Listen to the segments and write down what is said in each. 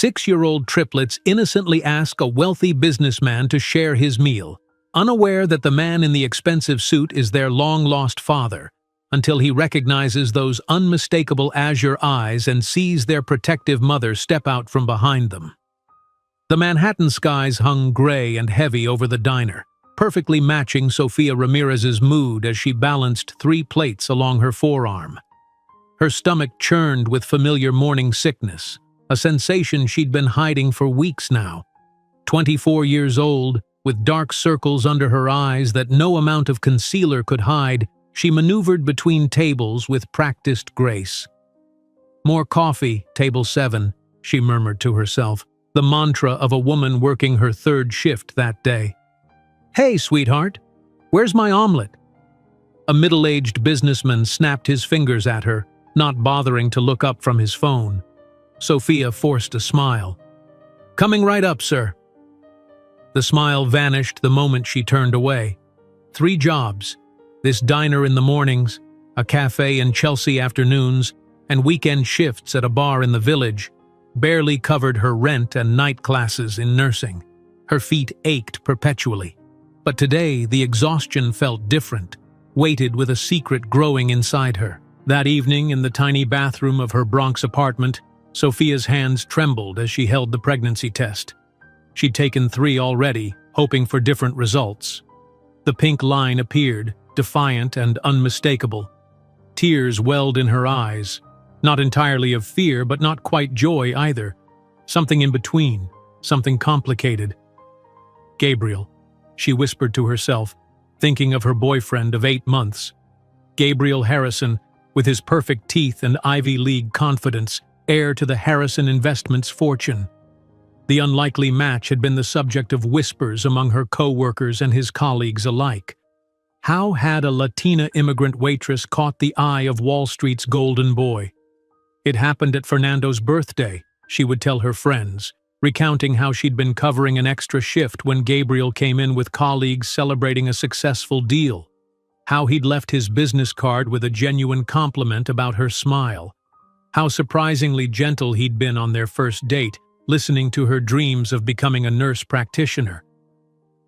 6-year-old triplets innocently ask a wealthy businessman to share his meal, unaware that the man in the expensive suit is their long-lost father, until he recognizes those unmistakable azure eyes and sees their protective mother step out from behind them. The Manhattan skies hung gray and heavy over the diner, perfectly matching Sofia Ramirez's mood as she balanced 3 plates along her forearm. Her stomach churned with familiar morning sickness, a sensation she'd been hiding for weeks now. 24 years old, with dark circles under her eyes that no amount of concealer could hide, she maneuvered between tables with practiced grace. "More coffee, table 7, she murmured to herself, the mantra of a woman working her 3rd shift that day. "Hey, sweetheart, where's my omelet?" A middle-aged businessman snapped his fingers at her, not bothering to look up from his phone. Sofia forced a smile. "Coming right up, sir." The smile vanished the moment she turned away. 3 jobs, this diner in the mornings, a cafe in Chelsea afternoons, and weekend shifts at a bar in the village, barely covered her rent and night classes in nursing. Her feet ached perpetually. But today the exhaustion felt different, weighted with a secret growing inside her. That evening in the tiny bathroom of her Bronx apartment, Sofia's hands trembled as she held the pregnancy test. She'd taken 3 already, hoping for different results. The pink line appeared, defiant and unmistakable. Tears welled in her eyes, not entirely of fear, but not quite joy either. Something in between, something complicated. "Gabriel," she whispered to herself, thinking of her boyfriend of 8 months. Gabriel Harrison, with his perfect teeth and Ivy League confidence, heir to the Harrison Investments fortune. The unlikely match had been the subject of whispers among her co-workers and his colleagues alike. How had a Latina immigrant waitress caught the eye of Wall Street's golden boy? It happened at Fernando's birthday, she would tell her friends, recounting how she'd been covering an extra shift when Gabriel came in with colleagues celebrating a successful deal. How he'd left his business card with a genuine compliment about her smile. How surprisingly gentle he'd been on their first date, listening to her dreams of becoming a nurse practitioner.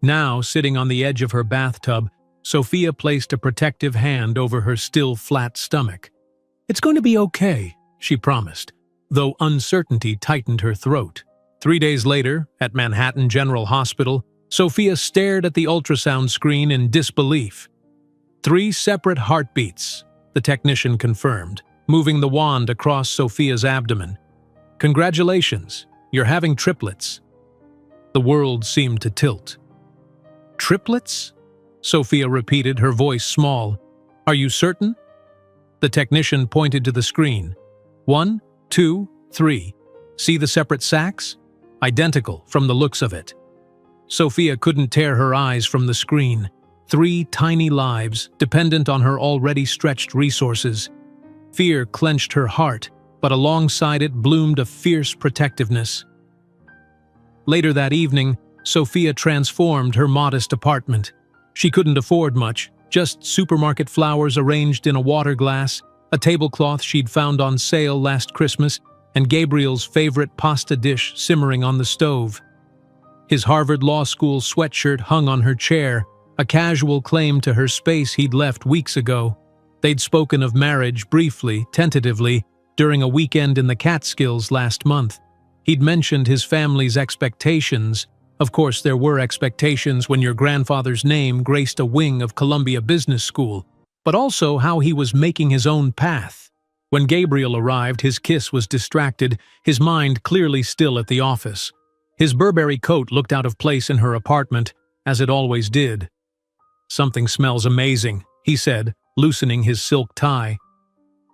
Now, sitting on the edge of her bathtub, Sofia placed a protective hand over her still flat stomach. "It's going to be okay," she promised, though uncertainty tightened her throat. 3 days later, at Manhattan General Hospital, Sofia stared at the ultrasound screen in disbelief. 3 separate heartbeats, the technician confirmed, moving the wand across Sofia's abdomen. "Congratulations, you're having triplets." The world seemed to tilt. "Triplets?" Sofia repeated, her voice small. "Are you certain?" The technician pointed to the screen. 1, 2, 3. See the separate sacs? Identical from the looks of it. Sofia couldn't tear her eyes from the screen. 3 tiny lives, dependent on her already stretched resources. Fear clenched her heart, but alongside it bloomed a fierce protectiveness. Later that evening, Sofia transformed her modest apartment. She couldn't afford much, just supermarket flowers arranged in a water glass, a tablecloth she'd found on sale last Christmas, and Gabriel's favorite pasta dish simmering on the stove. His Harvard Law School sweatshirt hung on her chair, a casual claim to her space he'd left weeks ago. They'd spoken of marriage briefly, tentatively, during a weekend in the Catskills last month. He'd mentioned his family's expectations. Of course, there were expectations when your grandfather's name graced a wing of Columbia Business School, but also how he was making his own path. When Gabriel arrived, his kiss was distracted, his mind clearly still at the office. His Burberry coat looked out of place in her apartment, as it always did. "Something smells amazing," he said, loosening his silk tie.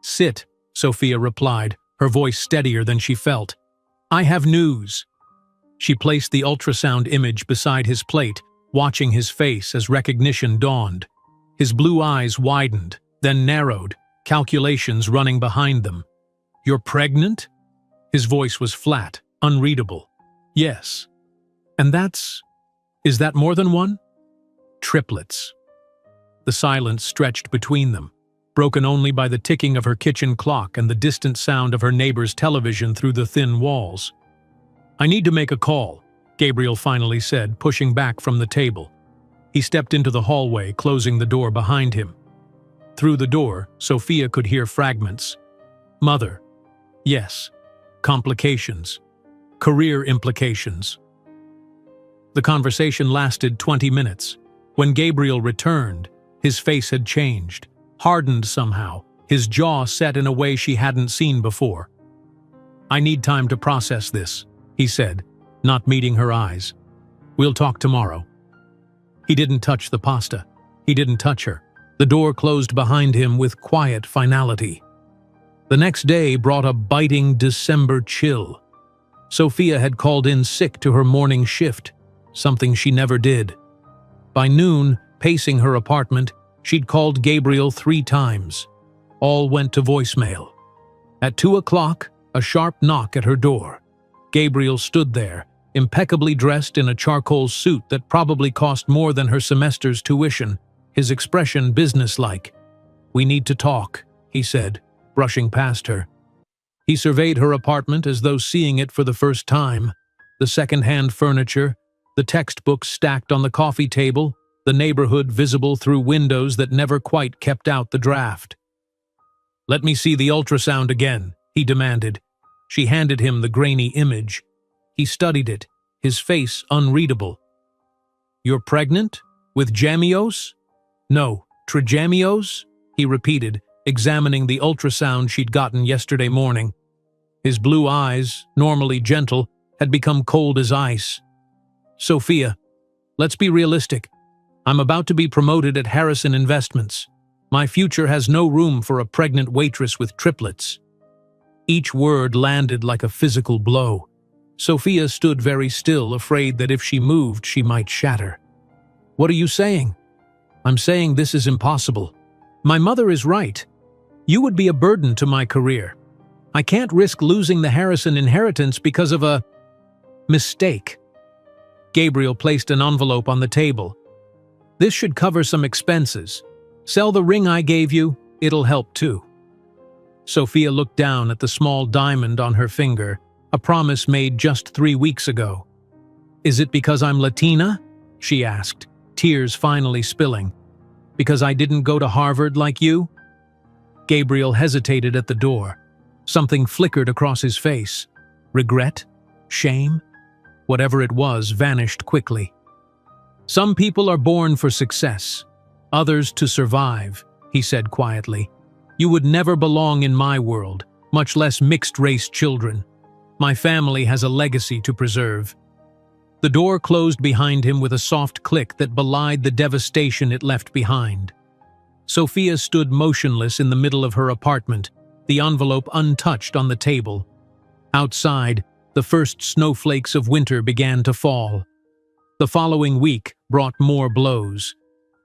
"Sit," Sofia replied, her voice steadier than she felt. "I have news." She placed the ultrasound image beside his plate, watching his face as recognition dawned. His blue eyes widened, then narrowed, calculations running behind them. "You're pregnant?" His voice was flat, unreadable. "Yes." "And is that more than one?" "Triplets." The silence stretched between them, broken only by the ticking of her kitchen clock and the distant sound of her neighbor's television through the thin walls. "I need to make a call," Gabriel finally said, pushing back from the table. He stepped into the hallway, closing the door behind him. Through the door, Sophia could hear fragments. Mother. Yes. Complications. Career implications. The conversation lasted 20 minutes. When Gabriel returned, his face had changed, hardened somehow, his jaw set in a way she hadn't seen before. "I need time to process this," he said, not meeting her eyes. "We'll talk tomorrow." He didn't touch the pasta. He didn't touch her. The door closed behind him with quiet finality. The next day brought a biting December chill. Sophia had called in sick to her morning shift, something she never did. By noon, pacing her apartment, she'd called Gabriel 3 times. All went to voicemail. At 2 o'clock, a sharp knock at her door. Gabriel stood there, impeccably dressed in a charcoal suit that probably cost more than her semester's tuition, his expression businesslike. "We need to talk," he said, brushing past her. He surveyed her apartment as though seeing it for the first time. The second-hand furniture, the textbooks stacked on the coffee table, the neighborhood visible through windows that never quite kept out the draft. "Let me see the ultrasound again," he demanded. She handed him the grainy image. He studied it, his face unreadable. "You're pregnant? With Jamios?" "No, Trigamios," he repeated, examining the ultrasound she'd gotten yesterday morning. His blue eyes, normally gentle, had become cold as ice. "Sophia, let's be realistic. I'm about to be promoted at Harrison Investments. My future has no room for a pregnant waitress with triplets." Each word landed like a physical blow. Sophia stood very still, afraid that if she moved, she might shatter. "What are you saying?" "I'm saying this is impossible. My mother is right. You would be a burden to my career. I can't risk losing the Harrison inheritance because of a mistake." Gabriel placed an envelope on the table. "This should cover some expenses. Sell the ring I gave you, it'll help too." Sophia looked down at the small diamond on her finger, a promise made just 3 weeks ago. "Is it because I'm Latina?" she asked, tears finally spilling. "Because I didn't go to Harvard like you?" Gabriel hesitated at the door. Something flickered across his face. Regret? Shame? Whatever it was vanished quickly. "Some people are born for success, others to survive," he said quietly. "You would never belong in my world, much less mixed-race children. My family has a legacy to preserve." The door closed behind him with a soft click that belied the devastation it left behind. Sophia stood motionless in the middle of her apartment, the envelope untouched on the table. Outside, the first snowflakes of winter began to fall. The following week brought more blows.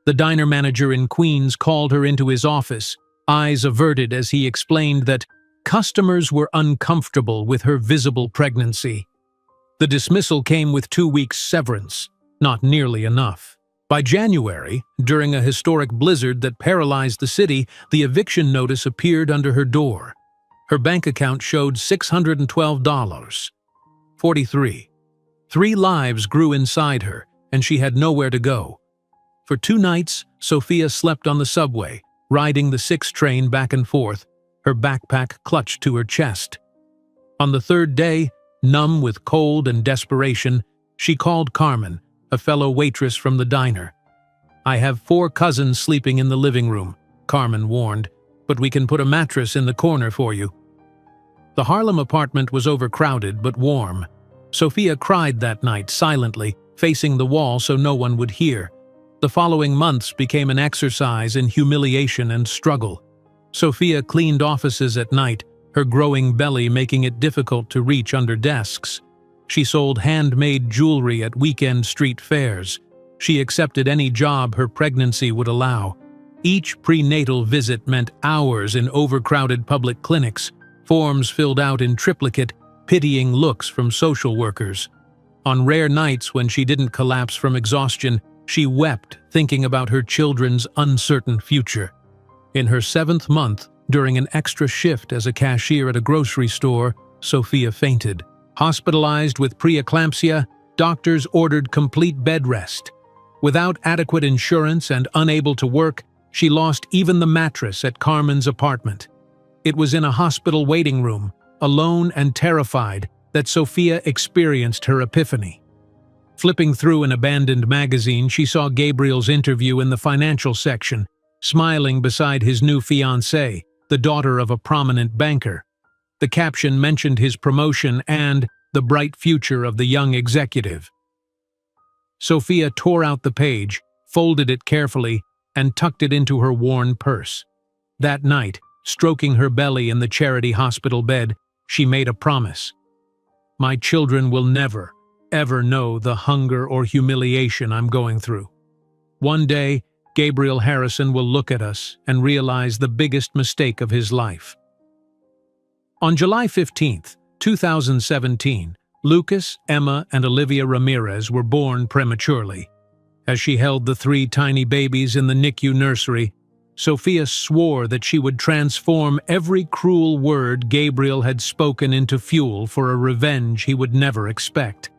The diner manager in Queens called her into his office, eyes averted as he explained that customers were uncomfortable with her visible pregnancy. The dismissal came with 2 weeks' severance, not nearly enough. By January, during a historic blizzard that paralyzed the city, the eviction notice appeared under her door. Her bank account showed $612.43. 3 lives grew inside her, and she had nowhere to go. For 2 nights, Sophia slept on the subway, riding the 6 train back and forth, her backpack clutched to her chest. On the 3rd day, numb with cold and desperation, she called Carmen, a fellow waitress from the diner. "I have 4 cousins sleeping in the living room," Carmen warned, "but we can put a mattress in the corner for you." The Harlem apartment was overcrowded but warm. Sophia cried that night silently, facing the wall so no one would hear. The following months became an exercise in humiliation and struggle. Sophia cleaned offices at night, her growing belly making it difficult to reach under desks. She sold handmade jewelry at weekend street fairs. She accepted any job her pregnancy would allow. Each prenatal visit meant hours in overcrowded public clinics, forms filled out in triplicate, pitying looks from social workers. On rare nights when she didn't collapse from exhaustion, she wept thinking about her children's uncertain future. In her 7th month, during an extra shift as a cashier at a grocery store, Sophia fainted. Hospitalized with preeclampsia, doctors ordered complete bed rest. Without adequate insurance and unable to work, she lost even the mattress at Carmen's apartment. It was in a hospital waiting room, alone and terrified, that Sophia experienced her epiphany. Flipping through an abandoned magazine, she saw Gabriel's interview in the financial section, smiling beside his new fiancée, the daughter of a prominent banker. The caption mentioned his promotion and the bright future of the young executive. Sophia tore out the page, folded it carefully, and tucked it into her worn purse. That night, stroking her belly in the charity hospital bed, she made a promise. "My children will never, ever know the hunger or humiliation I'm going through. One day, Gabriel Harrison will look at us and realize the biggest mistake of his life." On July 15, 2017, Lucas, Emma, and Olivia Ramirez were born prematurely. As she held the 3 tiny babies in the NICU nursery, Sophia swore that she would transform every cruel word Gabriel had spoken into fuel for a revenge he would never expect.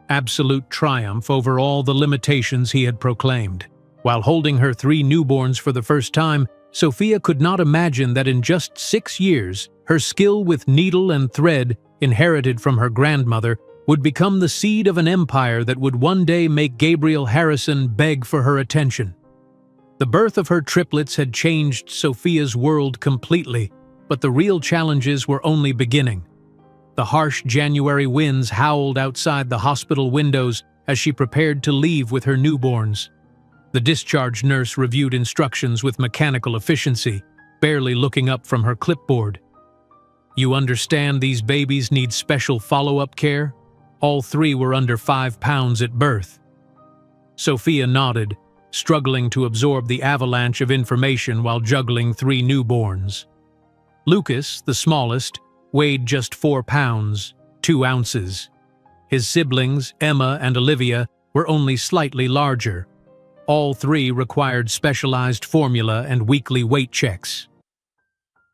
Absolute triumph over all the limitations he had proclaimed. While holding her 3 newborns for the first time, Sophia could not imagine that in just 6 years, her skill with needle and thread, inherited from her grandmother, would become the seed of an empire that would one day make Gabriel Harrison beg for her attention. The birth of her triplets had changed Sophia's world completely, but the real challenges were only beginning. The harsh January winds howled outside the hospital windows as she prepared to leave with her newborns. The discharge nurse reviewed instructions with mechanical efficiency, barely looking up from her clipboard. "You understand these babies need special follow-up care? All 3 were under 5 pounds at birth." Sophia nodded, struggling to absorb the avalanche of information while juggling 3 newborns. Lucas, the smallest, weighed just 4 pounds, 2 ounces. His siblings, Emma and Olivia, were only slightly larger. All 3 required specialized formula and weekly weight checks.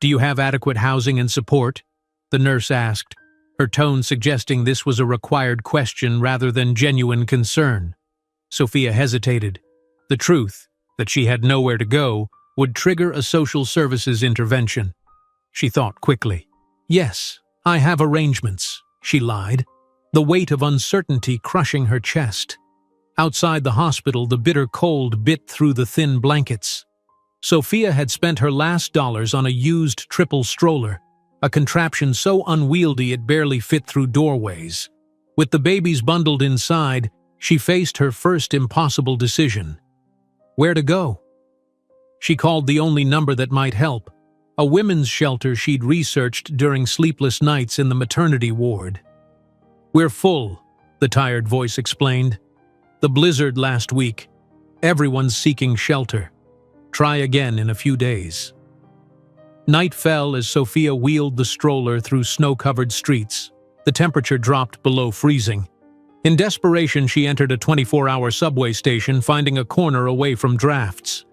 "Do you have adequate housing and support?" the nurse asked, her tone suggesting this was a required question rather than genuine concern. Sophia hesitated. The truth, that she had nowhere to go, would trigger a social services intervention. She thought quickly. "Yes, I have arrangements," she lied, the weight of uncertainty crushing her chest. Outside the hospital, the bitter cold bit through the thin blankets. Sophia had spent her last dollars on a used triple stroller, a contraption so unwieldy it barely fit through doorways. With the babies bundled inside, she faced her first impossible decision. Where to go? She called the only number that might help, a women's shelter she'd researched during sleepless nights in the maternity ward. "We're full," the tired voice explained. "The blizzard last week. Everyone's seeking shelter. Try again in a few days." Night fell as Sophia wheeled the stroller through snow-covered streets. The temperature dropped below freezing. In desperation, she entered a 24-hour subway station, finding a corner away from drafts.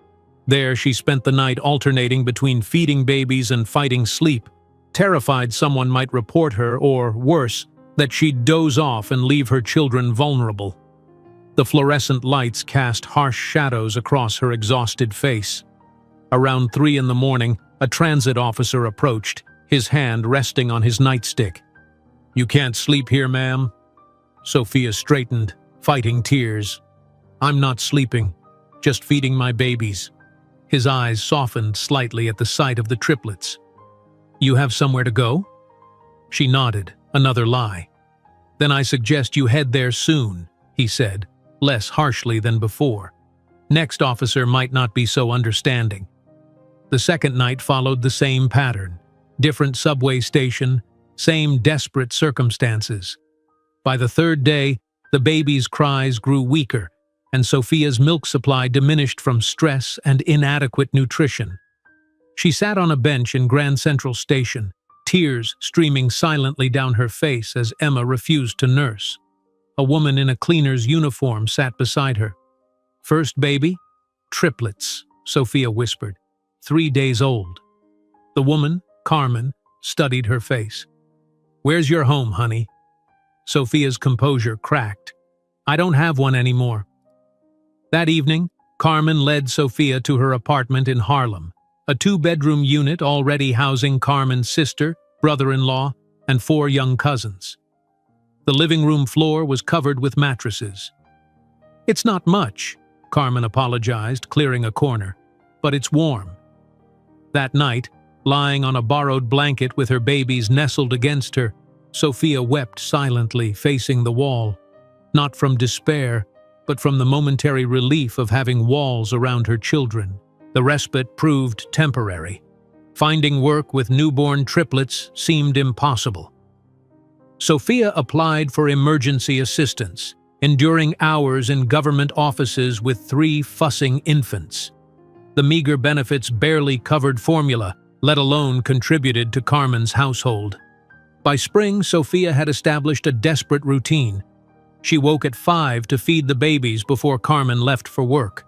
There, she spent the night alternating between feeding babies and fighting sleep, terrified someone might report her or, worse, that she'd doze off and leave her children vulnerable. The fluorescent lights cast harsh shadows across her exhausted face. Around 3 in the morning, a transit officer approached, his hand resting on his nightstick. "You can't sleep here, ma'am." Sophia straightened, fighting tears. "I'm not sleeping, just feeding my babies." His eyes softened slightly at the sight of the triplets. "You have somewhere to go?" She nodded, another lie. "Then I suggest you head there soon," he said, less harshly than before. Next officer might not be so understanding. The second night followed the same pattern. Different subway station, same desperate circumstances. By the 3rd day, the baby's cries grew weaker, and Sophia's milk supply diminished from stress and inadequate nutrition. She sat on a bench in Grand Central Station, tears streaming silently down her face as Emma refused to nurse. A woman in a cleaner's uniform sat beside her. "First baby?" "Triplets," Sophia whispered. 3 days old. The woman, Carmen, studied her face. "Where's your home, honey?" Sophia's composure cracked. "I don't have one anymore." That evening, Carmen led Sophia to her apartment in Harlem, a two-bedroom unit already housing Carmen's sister, brother-in-law, and 4 young cousins. The living room floor was covered with mattresses. "It's not much," Carmen apologized, clearing a corner, "but it's warm." That night, lying on a borrowed blanket with her babies nestled against her, Sophia wept silently, facing the wall, not from despair, but from the momentary relief of having walls around her children. The respite proved temporary. Finding work with newborn triplets seemed impossible. Sophia applied for emergency assistance, enduring hours in government offices with 3 fussing infants. The meager benefits barely covered formula, let alone contributed to Carmen's household. By spring, Sophia had established a desperate routine. She woke at 5 to feed the babies before Carmen left for work.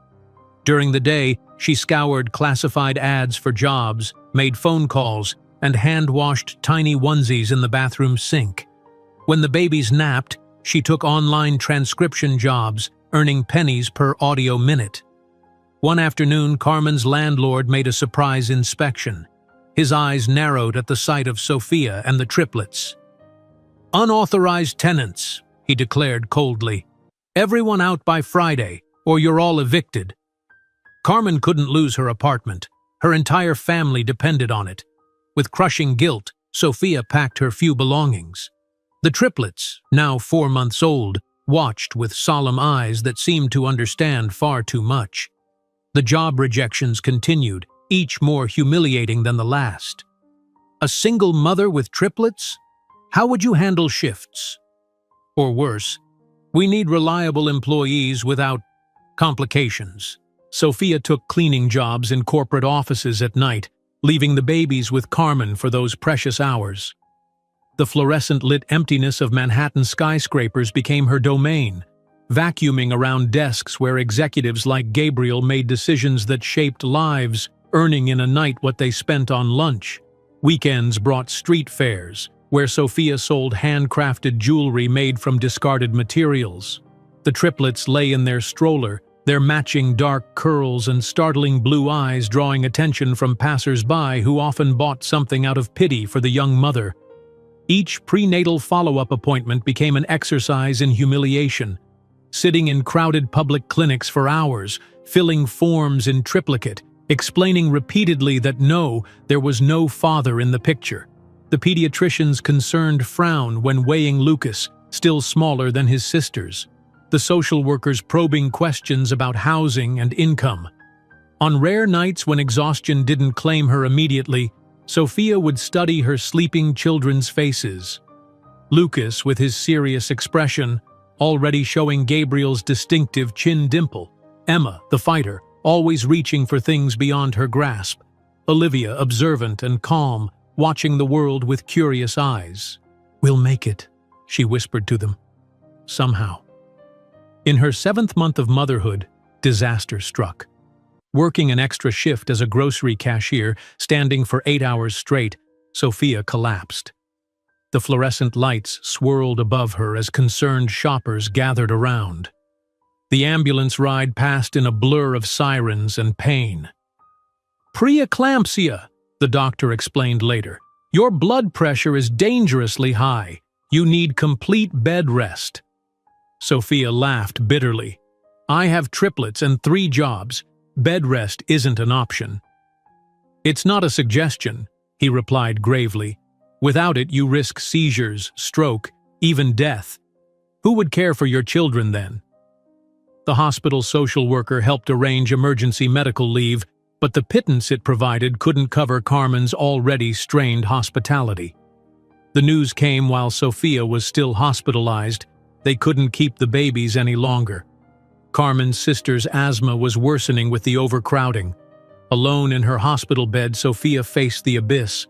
During the day, she scoured classified ads for jobs, made phone calls, and hand-washed tiny onesies in the bathroom sink. When the babies napped, she took online transcription jobs, earning pennies per audio minute. One afternoon, Carmen's landlord made a surprise inspection. His eyes narrowed at the sight of Sophia and the triplets. "Unauthorized tenants," he declared coldly. "Everyone out by Friday, or you're all evicted." Carmen couldn't lose her apartment. Her entire family depended on it. With crushing guilt, Sophia packed her few belongings. The triplets, now 4 months old, watched with solemn eyes that seemed to understand far too much. The job rejections continued, each more humiliating than the last. A single mother with triplets? How would you handle shifts? Or worse, "We need reliable employees without complications." Sophia took cleaning jobs in corporate offices at night, leaving the babies with Carmen for those precious hours. The fluorescent-lit emptiness of Manhattan skyscrapers became her domain, vacuuming around desks where executives like Gabriel made decisions that shaped lives, earning in a night what they spent on lunch. Weekends brought street fairs, where Sophia sold handcrafted jewelry made from discarded materials. The triplets lay in their stroller, their matching dark curls and startling blue eyes drawing attention from passers-by who often bought something out of pity for the young mother. Each prenatal follow-up appointment became an exercise in humiliation. Sitting in crowded public clinics for hours, filling forms in triplicate, explaining repeatedly that no, there was no father in the picture. The pediatrician's concerned frown when weighing Lucas, still smaller than his sisters. The social workers probing questions about housing and income. On rare nights when exhaustion didn't claim her immediately, Sophia would study her sleeping children's faces. Lucas, with his serious expression, already showing Gabriel's distinctive chin dimple. Emma, the fighter, always reaching for things beyond her grasp. Olivia, observant and calm, watching the world with curious eyes. "We'll make it," she whispered to them. Somehow. In her 7th month of motherhood, disaster struck. Working an extra shift as a grocery cashier, standing for 8 hours straight, Sophia collapsed. The fluorescent lights swirled above her as concerned shoppers gathered around. The ambulance ride passed in a blur of sirens and pain. "Preeclampsia," the doctor explained later. "Your blood pressure is dangerously high. You need complete bed rest." Sophia laughed bitterly. "I have triplets and 3 jobs. Bed rest isn't an option." "It's not a suggestion," he replied gravely. "Without it, you risk seizures, stroke, even death. Who would care for your children then?" The hospital social worker helped arrange emergency medical leave, but the pittance it provided couldn't cover Carmen's already strained hospitality. The news came while Sophia was still hospitalized. They couldn't keep the babies any longer. Carmen's sister's asthma was worsening with the overcrowding. Alone in her hospital bed, Sophia faced the abyss.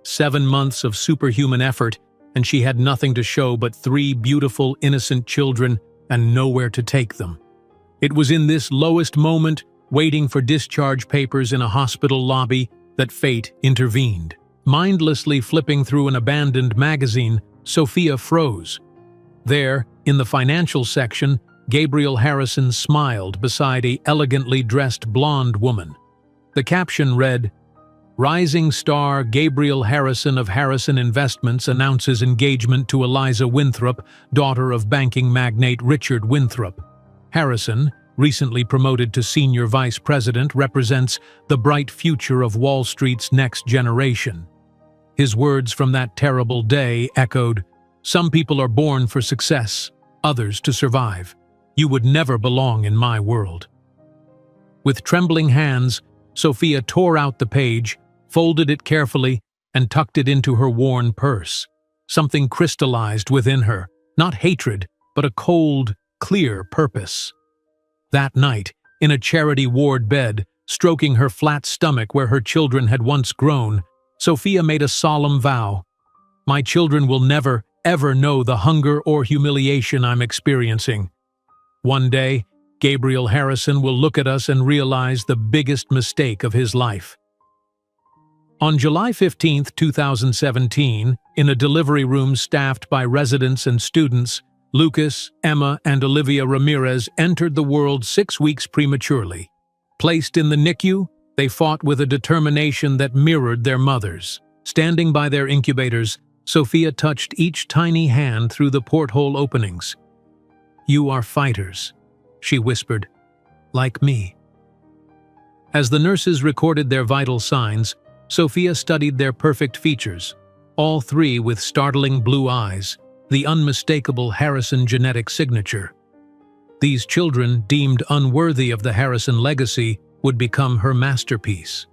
7 months of superhuman effort, and she had nothing to show but 3 beautiful, innocent children and nowhere to take them. It was in this lowest moment, waiting for discharge papers in a hospital lobby, that fate intervened. Mindlessly flipping through an abandoned magazine, Sophia froze. There, in the financial section, Gabriel Harrison smiled beside a elegantly dressed blonde woman. The caption read, "Rising star Gabriel Harrison of Harrison Investments announces engagement to Eliza Winthrop, daughter of banking magnate Richard Winthrop. Harrison, recently promoted to senior vice president, represents the bright future of Wall Street's next generation." His words from that terrible day echoed, "Some people are born for success, others to survive. You would never belong in my world." With trembling hands, Sophia tore out the page, folded it carefully, and tucked it into her worn purse. Something crystallized within her, not hatred, but a cold, clear purpose. That night, in a charity ward bed, stroking her flat stomach where her children had once grown, Sophia made a solemn vow. "My children will never, ever know the hunger or humiliation I'm experiencing. One day, Gabriel Harrison will look at us and realize the biggest mistake of his life." On July 15, 2017, in a delivery room staffed by residents and students, Lucas, Emma, and Olivia Ramirez entered the world 6 weeks prematurely. Placed in the NICU, they fought with a determination that mirrored their mothers. Standing by their incubators, Sophia touched each tiny hand through the porthole openings. "You are fighters," she whispered, "like me." As the nurses recorded their vital signs, Sophia studied their perfect features, all three with startling blue eyes, the unmistakable Harrison genetic signature. These children, deemed unworthy of the Harrison legacy, would become her masterpiece.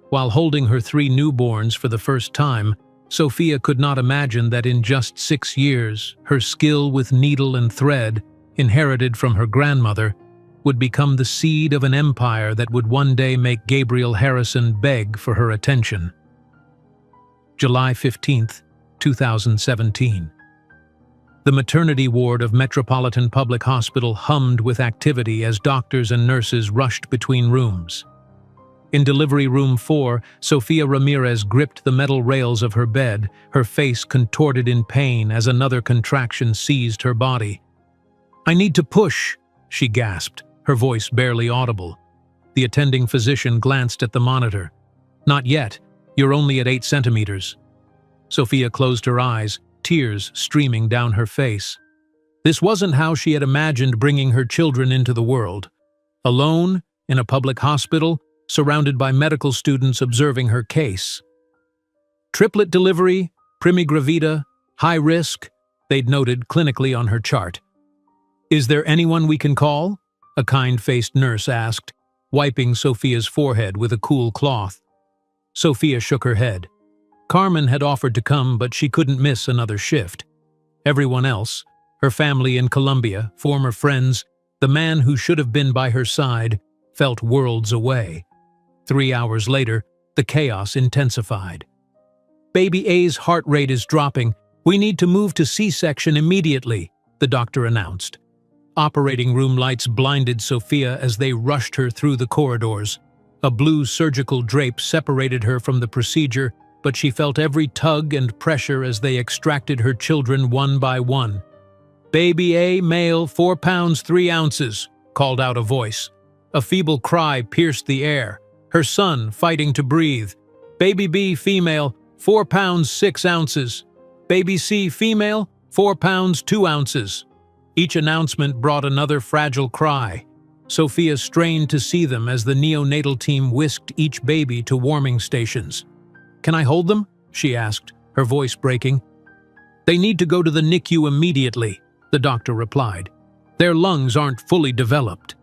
While holding her 3 newborns for the first time, Sophia could not imagine that in just 6 years, her skill with needle and thread, inherited from her grandmother, would become the seed of an empire that would one day make Gabriel Harrison beg for her attention. July 15, 2017. The maternity ward of Metropolitan Public Hospital hummed with activity as doctors and nurses rushed between rooms. In delivery room 4, Sophia Ramirez gripped the metal rails of her bed, her face contorted in pain as another contraction seized her body. "I need to push," she gasped, her voice barely audible. The attending physician glanced at the monitor. "Not yet. You're only at 8 centimeters." Sophia closed her eyes, tears streaming down her face. This wasn't how she had imagined bringing her children into the world. Alone, in a public hospital, surrounded by medical students observing her case. "Triplet delivery, primigravida, high risk," they'd noted clinically on her chart. "Is there anyone we can call?" a kind-faced nurse asked, wiping Sophia's forehead with a cool cloth. Sophia shook her head. Carmen had offered to come, but she couldn't miss another shift. Everyone else, her family in Colombia, former friends, the man who should have been by her side, felt worlds away. 3 hours later, the chaos intensified. "Baby A's heart rate is dropping. We need to move to C-section immediately," the doctor announced. Operating room lights blinded Sophia as they rushed her through the corridors. A blue surgical drape separated her from the procedure, but she felt every tug and pressure as they extracted her children one by one. "Baby A, male, 4 pounds 3 ounces, called out a voice. A feeble cry pierced the air, her son fighting to breathe. "Baby B, female, 4 pounds 6 ounces. Baby C, female, 4 pounds 2 ounces. Each announcement brought another fragile cry. Sophia strained to see them as the neonatal team whisked each baby to warming stations. "Can I hold them?" she asked, her voice breaking. "They need to go to the NICU immediately," the doctor replied. "Their lungs aren't fully developed."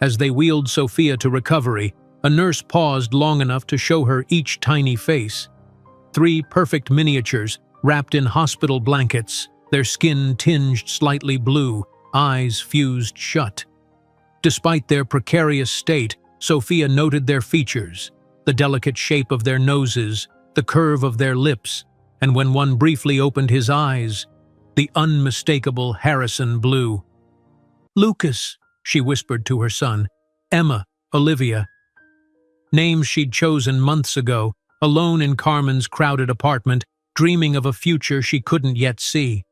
As they wheeled Sophia to recovery, a nurse paused long enough to show her each tiny face. 3 perfect miniatures, wrapped in hospital blankets, their skin tinged slightly blue, eyes fused shut. Despite their precarious state, Sophia noted their features, the delicate shape of their noses, the curve of their lips, and when one briefly opened his eyes, the unmistakable Harrison blue. "Lucas," she whispered to her son, "Emma, Olivia." Names she'd chosen months ago, alone in Carmen's crowded apartment, dreaming of a future she couldn't yet see.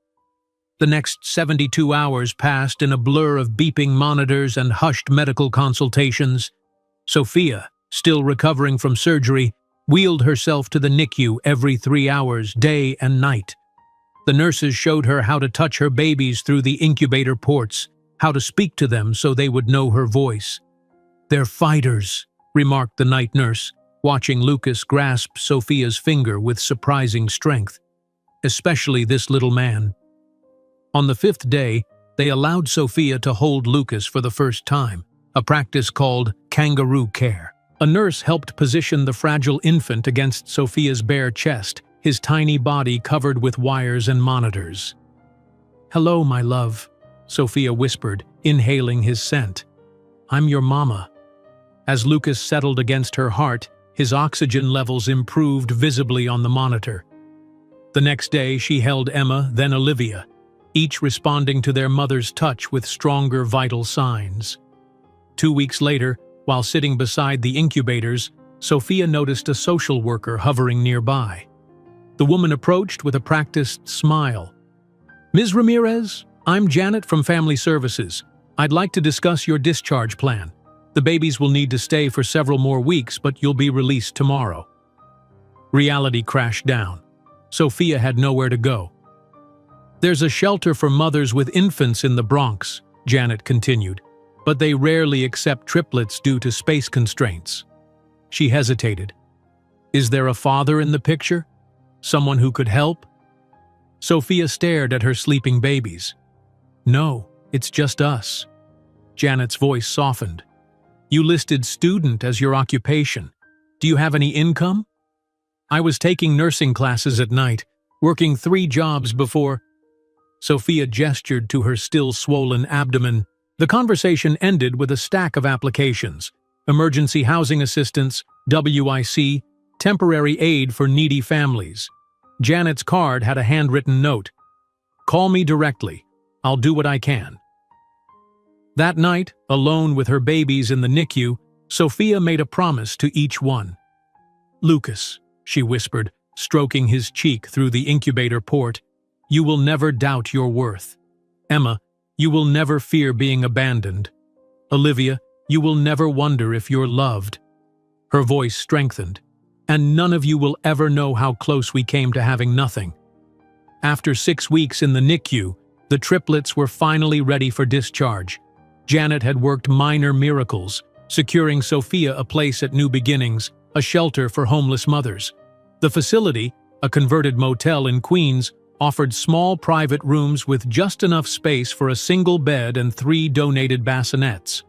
The next 72 hours passed in a blur of beeping monitors and hushed medical consultations. Sophia, still recovering from surgery, wheeled herself to the NICU every 3 hours, day and night. The nurses showed her how to touch her babies through the incubator ports, how to speak to them so they would know her voice. "They're fighters," remarked the night nurse, watching Lucas grasp Sophia's finger with surprising strength. "Especially this little man." On the 5th day, they allowed Sophia to hold Lucas for the first time, a practice called kangaroo care. A nurse helped position the fragile infant against Sophia's bare chest, his tiny body covered with wires and monitors. "Hello, my love," Sophia whispered, inhaling his scent. "I'm your mama." As Lucas settled against her heart, his oxygen levels improved visibly on the monitor. The next day, she held Emma, then Olivia, each responding to their mother's touch with stronger vital signs. 2 weeks later, while sitting beside the incubators, Sophia noticed a social worker hovering nearby. The woman approached with a practiced smile. "Ms. Ramirez, I'm Janet from Family Services. I'd like to discuss your discharge plan. The babies will need to stay for several more weeks, but you'll be released tomorrow." Reality crashed down. Sophia had nowhere to go. "There's a shelter for mothers with infants in the Bronx," Janet continued, "but they rarely accept triplets due to space constraints." She hesitated. "Is there a father in the picture? Someone who could help?" Sophia stared at her sleeping babies. "No, it's just us." Janet's voice softened. "You listed student as your occupation. Do you have any income?" "I was taking nursing classes at night, working 3 jobs before—" Sophia gestured to her still swollen abdomen. The conversation ended with a stack of applications: emergency housing assistance, WIC, temporary aid for needy families. Janet's card had a handwritten note: "Call me directly. I'll do what I can." That night, alone with her babies in the NICU, Sophia made a promise to each one. "Lucas," she whispered, stroking his cheek through the incubator port, "you will never doubt your worth. Emma, you will never fear being abandoned. Olivia, you will never wonder if you're loved." Her voice strengthened. "And none of you will ever know how close we came to having nothing." After 6 weeks in the NICU, the triplets were finally ready for discharge. Janet had worked minor miracles, securing Sophia a place at New Beginnings, a shelter for homeless mothers. The facility, a converted motel in Queens, offered small private rooms with just enough space for a single bed and 3 donated bassinets.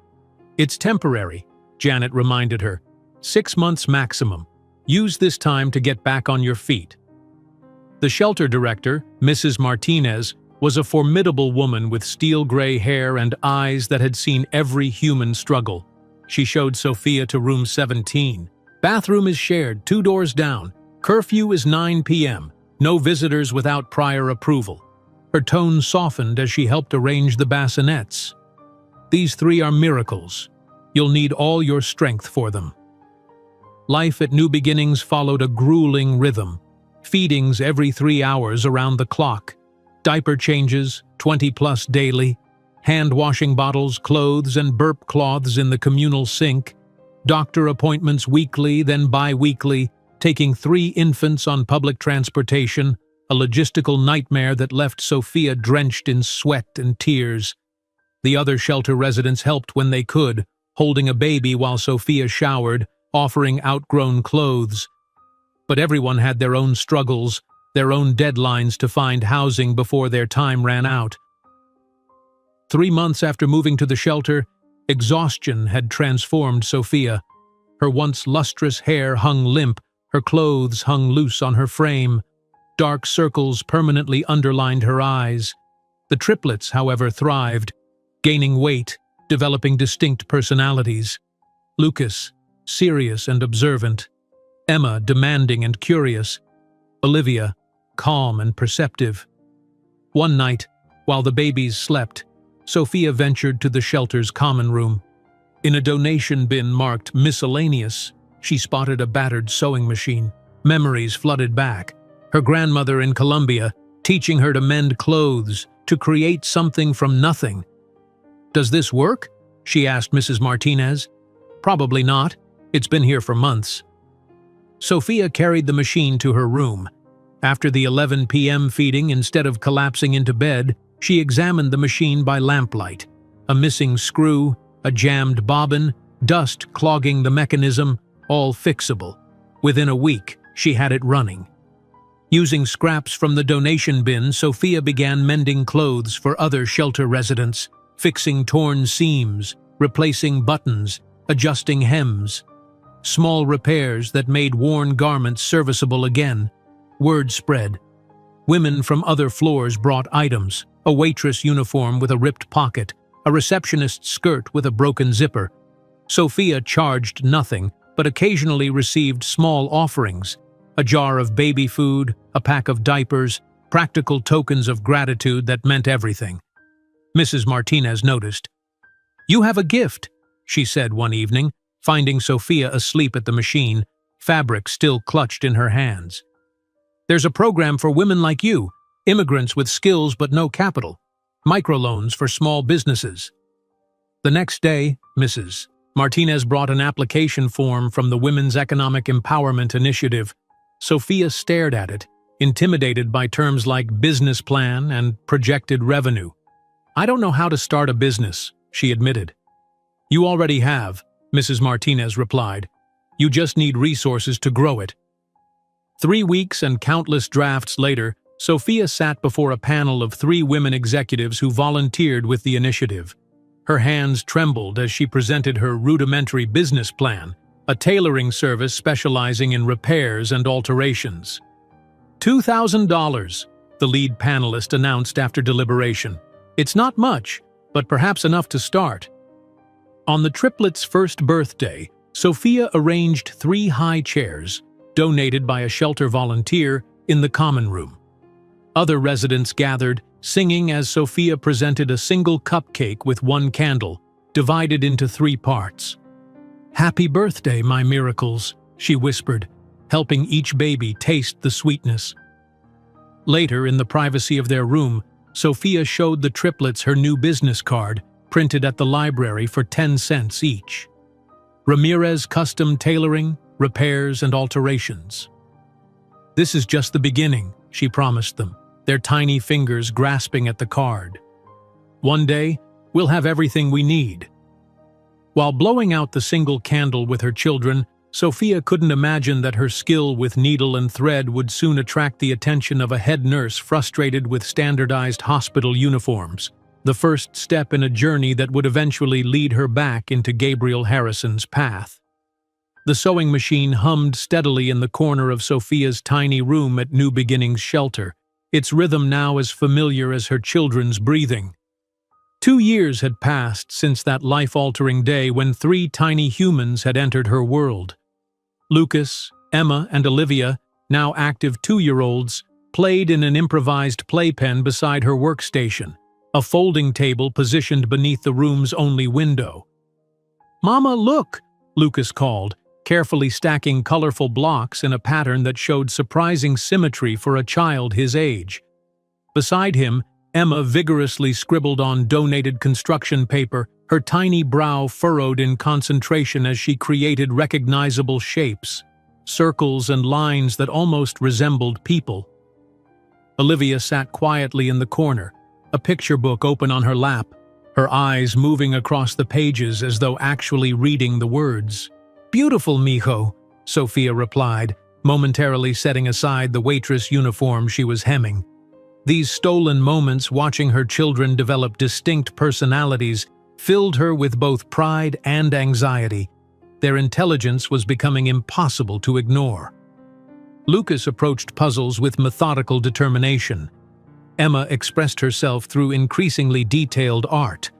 "It's temporary," Janet reminded her. 6 months maximum. Use this time to get back on your feet." The shelter director, Mrs. Martinez, was a formidable woman with steel-gray hair and eyes that had seen every human struggle. She showed Sophia to room 17. "Bathroom is shared, 2 doors down. Curfew is 9 p.m. No visitors without prior approval." Her tone softened as she helped arrange the bassinets. "These 3 are miracles. You'll need all your strength for them." Life at New Beginnings followed a grueling rhythm. Feedings every 3 hours around the clock. Diaper changes, 20+ daily. Hand-washing bottles, clothes, and burp cloths in the communal sink. Doctor appointments weekly, then bi-weekly. Taking 3 infants on public transportation. A logistical nightmare that left Sophia drenched in sweat and tears. The other shelter residents helped when they could, holding a baby while Sophia showered, offering outgrown clothes. But everyone had their own struggles, their own deadlines to find housing before their time ran out. 3 months after moving to the shelter, exhaustion had transformed Sophia. Her once lustrous hair hung limp, her clothes hung loose on her frame. Dark circles permanently underlined her eyes. The triplets, however, thrived, gaining weight, developing distinct personalities. Lucas, serious and observant. Emma, demanding and curious. Olivia, calm and perceptive. One night, while the babies slept, Sophia ventured to the shelter's common room. In a donation bin marked miscellaneous, she spotted a battered sewing machine. Memories flooded back. Her grandmother in Colombia, teaching her to mend clothes, to create something from nothing. "Does this work?" she asked Mrs. Martinez. "Probably not. It's been here for months." Sophia carried the machine to her room. After the 11 p.m. feeding, instead of collapsing into bed, she examined the machine by lamplight. A missing screw, a jammed bobbin, dust clogging the mechanism, all fixable. Within a week, she had it running. Using scraps from the donation bin, Sophia began mending clothes for other shelter residents, fixing torn seams, replacing buttons, adjusting hems. Small repairs that made worn garments serviceable again. Word spread. Women from other floors brought items: a waitress uniform with a ripped pocket, a receptionist's skirt with a broken zipper. Sophia charged nothing, but occasionally received small offerings: a jar of baby food, a pack of diapers, practical tokens of gratitude that meant everything. Mrs. Martinez noticed. "You have a gift," she said one evening, finding Sophia asleep at the machine, fabric still clutched in her hands. "There's a program for women like you, immigrants with skills but no capital, microloans for small businesses." The next day, Mrs. Martinez brought an application form from the Women's Economic Empowerment Initiative. Sophia stared at it, intimidated by terms like business plan and projected revenue. "I don't know how to start a business," she admitted. "You already have," Mrs. Martinez replied. "You just need resources to grow it." 3 weeks and countless drafts later, Sophia sat before a panel of 3 women executives who volunteered with the initiative. Her hands trembled as she presented her rudimentary business plan, a tailoring service specializing in repairs and alterations. $2,000, the lead panelist announced after deliberation. "It's not much, but perhaps enough to start." On the triplets' first birthday, Sophia arranged 3 high chairs, donated by a shelter volunteer, in the common room. Other residents gathered, singing as Sophia presented a single cupcake with 1 candle, divided into 3 parts. "Happy birthday, my miracles," she whispered, helping each baby taste the sweetness. Later, in the privacy of their room, Sophia showed the triplets her new business card, printed at the library for 10 cents each. Ramirez Custom Tailoring, Repairs and Alterations. "This is just the beginning," she promised them, their tiny fingers grasping at the card. "One day, we'll have everything we need." While blowing out the single candle with her children, Sophia couldn't imagine that her skill with needle and thread would soon attract the attention of a head nurse frustrated with standardized hospital uniforms, the first step in a journey that would eventually lead her back into Gabriel Harrison's path. The sewing machine hummed steadily in the corner of Sophia's tiny room at New Beginnings Shelter, its rhythm now as familiar as her children's breathing. 2 years had passed since that life-altering day when 3 tiny humans had entered her world. Lucas, Emma, and Olivia, now active 2-year-olds, played in an improvised playpen beside her workstation, a folding table positioned beneath the room's only window. "Mama, look!" Lucas called, carefully stacking colorful blocks in a pattern that showed surprising symmetry for a child his age. Beside him, Emma vigorously scribbled on donated construction paper, her tiny brow furrowed in concentration as she created recognizable shapes, circles and lines that almost resembled people. Olivia sat quietly in the corner, a picture book open on her lap, her eyes moving across the pages as though actually reading the words. "Beautiful, mijo," Sophia replied, momentarily setting aside the waitress uniform she was hemming. These stolen moments watching her children develop distinct personalities filled her with both pride and anxiety. Their intelligence was becoming impossible to ignore. Lucas approached puzzles with methodical determination. Emma expressed herself through increasingly detailed art.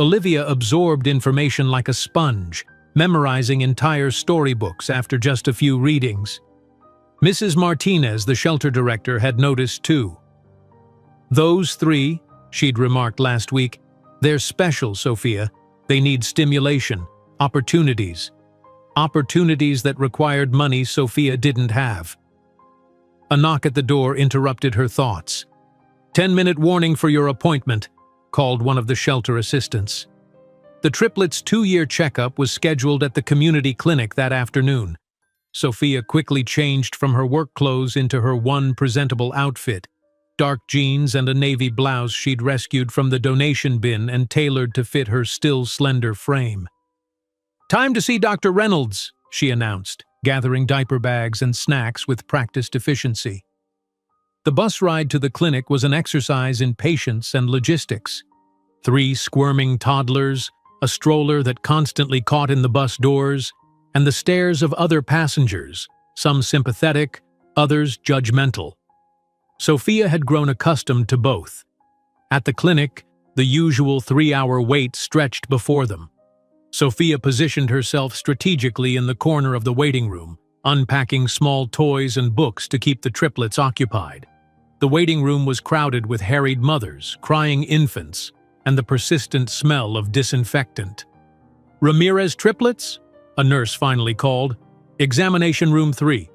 Olivia absorbed information like a sponge, memorizing entire storybooks after just a few readings. Mrs. Martinez, the shelter director, had noticed too. "Those 3, she'd remarked last week, they're special, Sophia. They need stimulation, opportunities. Opportunities that required money Sophia didn't have." A knock at the door interrupted her thoughts. 10-minute warning for your appointment, called one of the shelter assistants. The triplets' 2-year checkup was scheduled at the community clinic that afternoon. Sophia quickly changed from her work clothes into her one presentable outfit, dark jeans and a navy blouse she'd rescued from the donation bin and tailored to fit her still slender frame. "Time to see Dr. Reynolds," she announced, gathering diaper bags and snacks with practiced efficiency. The bus ride to the clinic was an exercise in patience and logistics. 3 squirming toddlers, a stroller that constantly caught in the bus doors, and the stares of other passengers, some sympathetic, others judgmental. Sophia had grown accustomed to both. At the clinic, the usual 3-hour wait stretched before them. Sophia positioned herself strategically in the corner of the waiting room, unpacking small toys and books to keep the triplets occupied. The waiting room was crowded with harried mothers, crying infants, and the persistent smell of disinfectant. "Ramirez triplets?" a nurse finally called. "Examination room 3.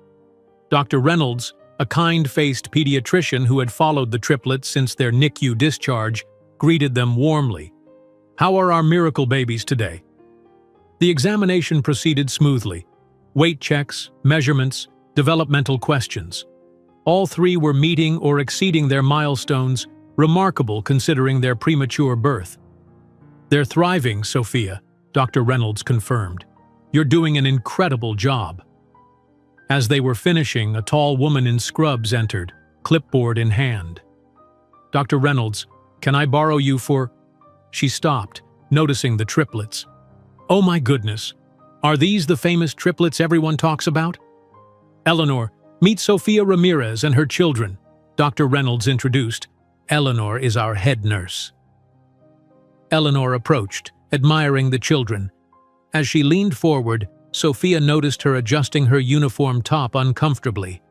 Dr. Reynolds, a kind-faced pediatrician who had followed the triplets since their NICU discharge, greeted them warmly. "How are our miracle babies today?" The examination proceeded smoothly. Weight checks, measurements, developmental questions. All 3 were meeting or exceeding their milestones, remarkable considering their premature birth. "They're thriving, Sophia," Dr. Reynolds confirmed. "You're doing an incredible job." As they were finishing, a tall woman in scrubs entered, clipboard in hand. "Dr. Reynolds, can I borrow you for—" She stopped, noticing the triplets. "Oh my goodness, are these the famous triplets everyone talks about?" "Eleanor, meet Sophia Ramirez and her children," Dr. Reynolds introduced. "Eleanor is our head nurse." Eleanor approached, admiring the children. As she leaned forward, Sophia noticed her adjusting her uniform top uncomfortably.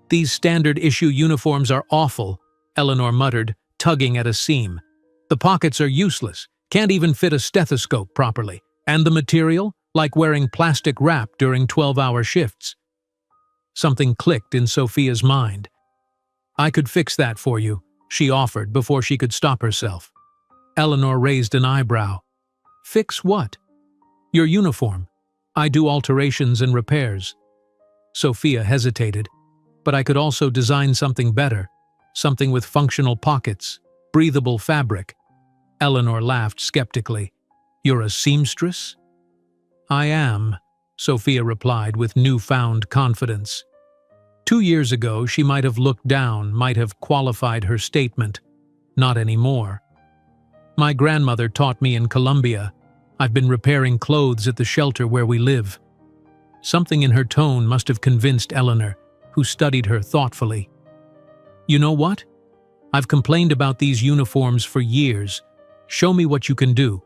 "These standard-issue uniforms are awful," Eleanor muttered, tugging at a seam. "The pockets are useless, can't even fit a stethoscope properly. And the material? Like wearing plastic wrap during 12-hour shifts." Something clicked in Sophia's mind. "I could fix that for you," she offered before she could stop herself. Eleanor raised an eyebrow. "Fix what?" "Your uniform. I do alterations and repairs." Sophia hesitated. "But I could also design something better, something with functional pockets, breathable fabric." Eleanor laughed skeptically. "You're a seamstress?" "I am," Sophia replied with newfound confidence. 2 years ago, she might have looked down, might have qualified her statement. Not anymore. "My grandmother taught me in Colombia. I've been repairing clothes at the shelter where we live." Something in her tone must have convinced Eleanor, who studied her thoughtfully. "You know what? I've complained about these uniforms for years. Show me what you can do."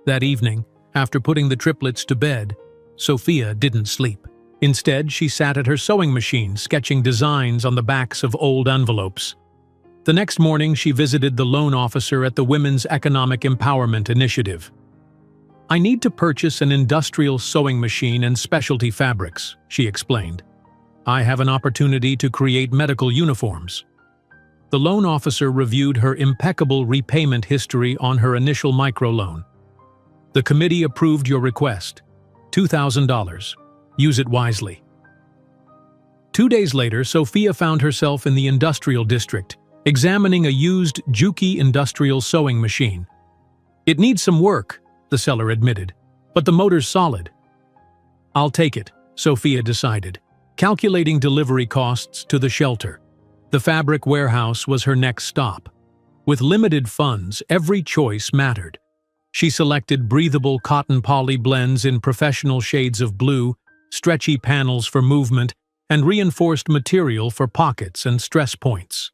That evening, after putting the triplets to bed, Sophia didn't sleep. Instead, she sat at her sewing machine, sketching designs on the backs of old envelopes. The next morning, she visited the loan officer at the Women's Economic Empowerment Initiative. "I need to purchase an industrial sewing machine and specialty fabrics," she explained. "I have an opportunity to create medical uniforms." The loan officer reviewed her impeccable repayment history on her initial microloan. "The committee approved your request. $2,000. Use it wisely." 2 days later, Sophia found herself in the industrial district, examining a used Juki industrial sewing machine. "It needs some work," the seller admitted, "but the motor's solid." "I'll take it," Sophia decided, calculating delivery costs to the shelter. The fabric warehouse was her next stop. With limited funds, every choice mattered. She selected breathable cotton poly blends in professional shades of blue, stretchy panels for movement, and reinforced material for pockets and stress points.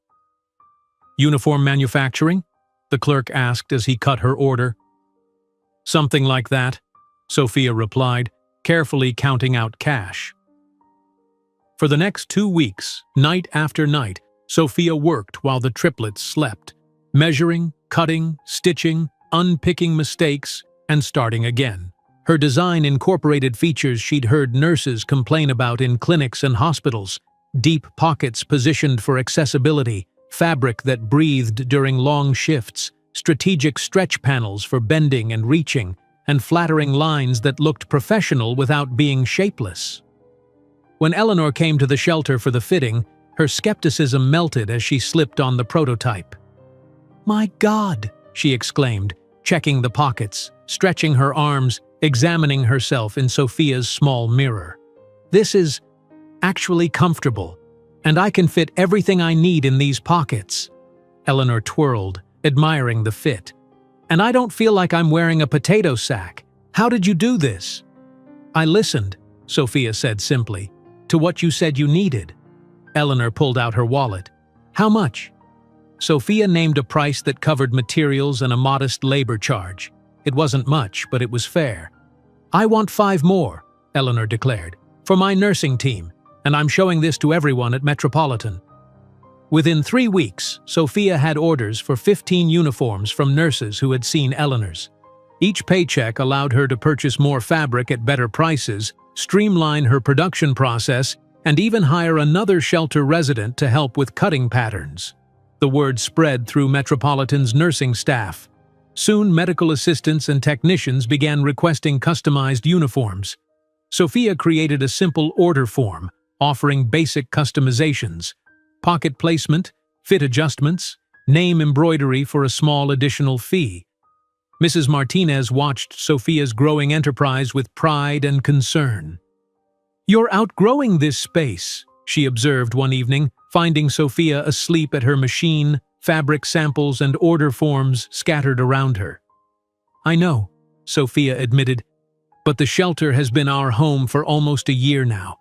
"Uniform manufacturing?" the clerk asked as he cut her order. "Something like that," Sophia replied, carefully counting out cash. For the next 2 weeks, night after night, Sophia worked while the triplets slept, measuring, cutting, stitching, unpicking mistakes, and starting again. Her design incorporated features she'd heard nurses complain about in clinics and hospitals: deep pockets positioned for accessibility, fabric that breathed during long shifts, strategic stretch panels for bending and reaching, and flattering lines that looked professional without being shapeless. When Eleanor came to the shelter for the fitting, her skepticism melted as she slipped on the prototype. "My God!" she exclaimed, checking the pockets, stretching her arms, examining herself in Sophia's small mirror. "This is actually comfortable, and I can fit everything I need in these pockets." Eleanor twirled, admiring the fit. "And I don't feel like I'm wearing a potato sack. How did you do this?" "I listened," Sophia said simply, "to what you said you needed." Eleanor pulled out her wallet. "How much?" Sophia named a price that covered materials and a modest labor charge. It wasn't much, but it was fair. "I want 5 more, Eleanor declared, "for my nursing team, and I'm showing this to everyone at Metropolitan." Within 3 weeks, Sophia had orders for 15 uniforms from nurses who had seen Eleanor's. Each paycheck allowed her to purchase more fabric at better prices, streamline her production process, and even hire another shelter resident to help with cutting patterns. The word spread through Metropolitan's nursing staff. Soon, medical assistants and technicians began requesting customized uniforms. Sophia created a simple order form, offering basic customizations: pocket placement, fit adjustments, name embroidery for a small additional fee. Mrs. Martinez watched Sophia's growing enterprise with pride and concern. "You're outgrowing this space," she observed one evening, finding Sophia asleep at her machine, fabric samples and order forms scattered around her. "I know," Sophia admitted, "but the shelter has been our home for almost a year now.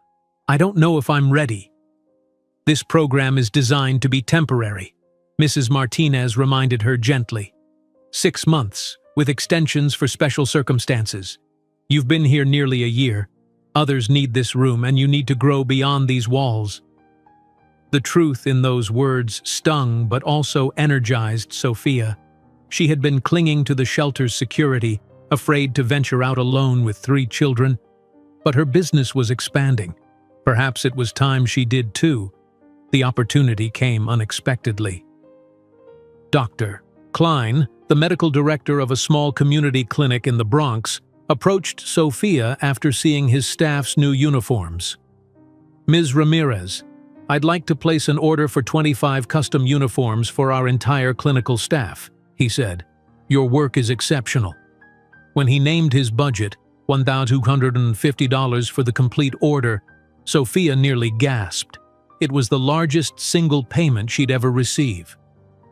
I don't know if I'm ready." "This program is designed to be temporary," Mrs. Martinez reminded her gently. 6 months, with extensions for special circumstances. You've been here nearly a year. Others need this room, and you need to grow beyond these walls." The truth in those words stung but also energized Sophia. She had been clinging to the shelter's security, afraid to venture out alone with 3 children. But her business was expanding. Perhaps it was time she did too. The opportunity came unexpectedly. Dr. Klein, the medical director of a small community clinic in the Bronx, approached Sophia after seeing his staff's new uniforms. "Ms. Ramirez, I'd like to place an order for 25 custom uniforms for our entire clinical staff," he said. "Your work is exceptional." When he named his budget, $1,250 for the complete order, Sophia nearly gasped. It was the largest single payment she'd ever receive.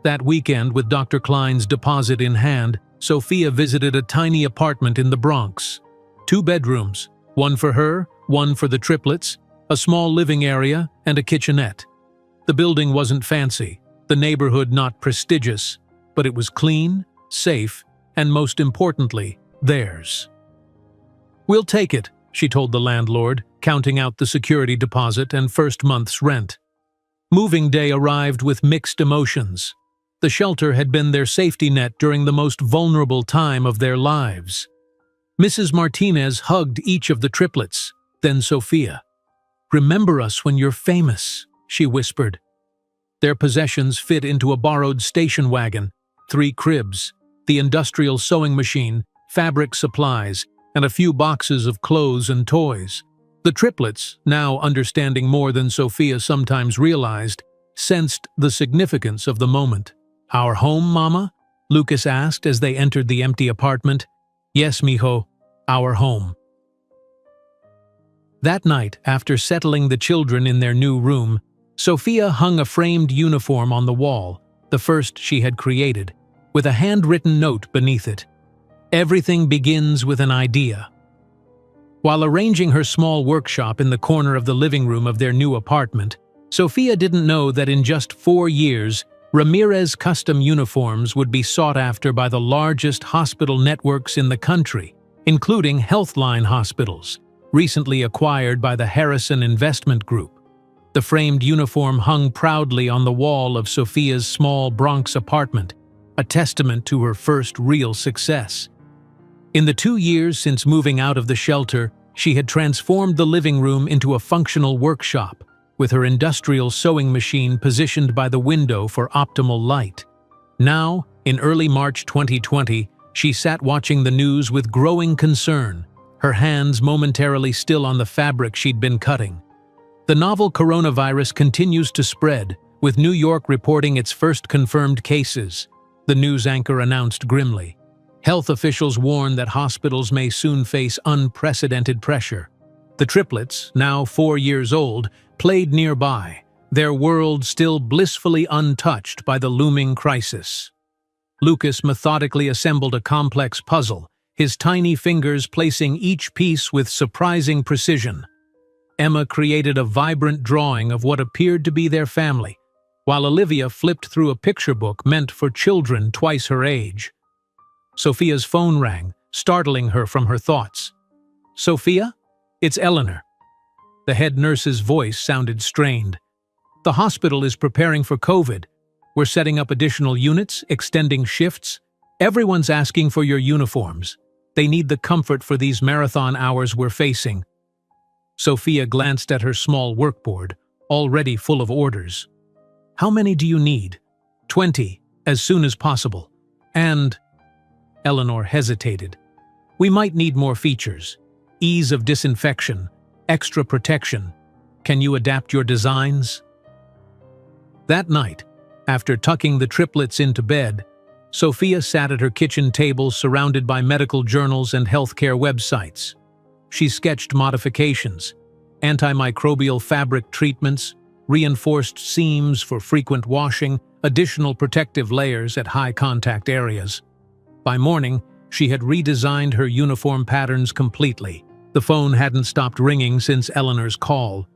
That weekend, with Dr. Klein's deposit in hand, Sophia visited a tiny apartment in the Bronx. 2 bedrooms, one for her, one for the triplets, a small living area, and a kitchenette. The building wasn't fancy, the neighborhood not prestigious, but it was clean, safe, and most importantly, theirs. "We'll take it," she told the landlord, counting out the security deposit and first month's rent. Moving day arrived with mixed emotions. The shelter had been their safety net during the most vulnerable time of their lives. Mrs. Martinez hugged each of the triplets, then Sophia. "Remember us when you're famous," she whispered. Their possessions fit into a borrowed station wagon, 3 cribs, the industrial sewing machine, fabric supplies, and a few boxes of clothes and toys. The triplets, now understanding more than Sophia sometimes realized, sensed the significance of the moment. "Our home, Mama?" Lucas asked as they entered the empty apartment. "Yes, mijo, our home." That night, after settling the children in their new room, Sophia hung a framed uniform on the wall, the first she had created, with a handwritten note beneath it. "Everything begins with an idea." While arranging her small workshop in the corner of the living room of their new apartment, Sophia didn't know that in just 4 years, Ramirez custom uniforms would be sought after by the largest hospital networks in the country, including Healthline hospitals, recently acquired by the Harrison Investment Group. The framed uniform hung proudly on the wall of Sophia's small Bronx apartment, a testament to her first real success. In the 2 years since moving out of the shelter, she had transformed the living room into a functional workshop, with her industrial sewing machine positioned by the window for optimal light. Now, in early March 2020, she sat watching the news with growing concern, her hands momentarily still on the fabric she'd been cutting. The novel coronavirus continues to spread, with New York reporting its first confirmed cases, the news anchor announced grimly. Health officials warn that hospitals may soon face unprecedented pressure. The triplets, now 4 years old, played nearby, their world still blissfully untouched by the looming crisis. Lucas methodically assembled a complex puzzle, his tiny fingers placing each piece with surprising precision. Emma created a vibrant drawing of what appeared to be their family, while Olivia flipped through a picture book meant for children twice her age. Sophia's phone rang, startling her from her thoughts. "Sophia? It's Eleanor." The head nurse's voice sounded strained. "The hospital is preparing for COVID. We're setting up additional units, extending shifts. Everyone's asking for your uniforms. They need the comfort for these marathon hours we're facing." Sophia glanced at her small workboard, already full of orders. "How many do you need?" 20, as soon as possible. And Eleanor hesitated. "We might need more features. Ease of disinfection, extra protection. Can you adapt your designs?" That night, after tucking the triplets into bed, Sophia sat at her kitchen table surrounded by medical journals and healthcare websites. She sketched modifications, antimicrobial fabric treatments, reinforced seams for frequent washing, additional protective layers at high contact areas. By morning, she had redesigned her uniform patterns completely. The phone hadn't stopped ringing since Eleanor's call.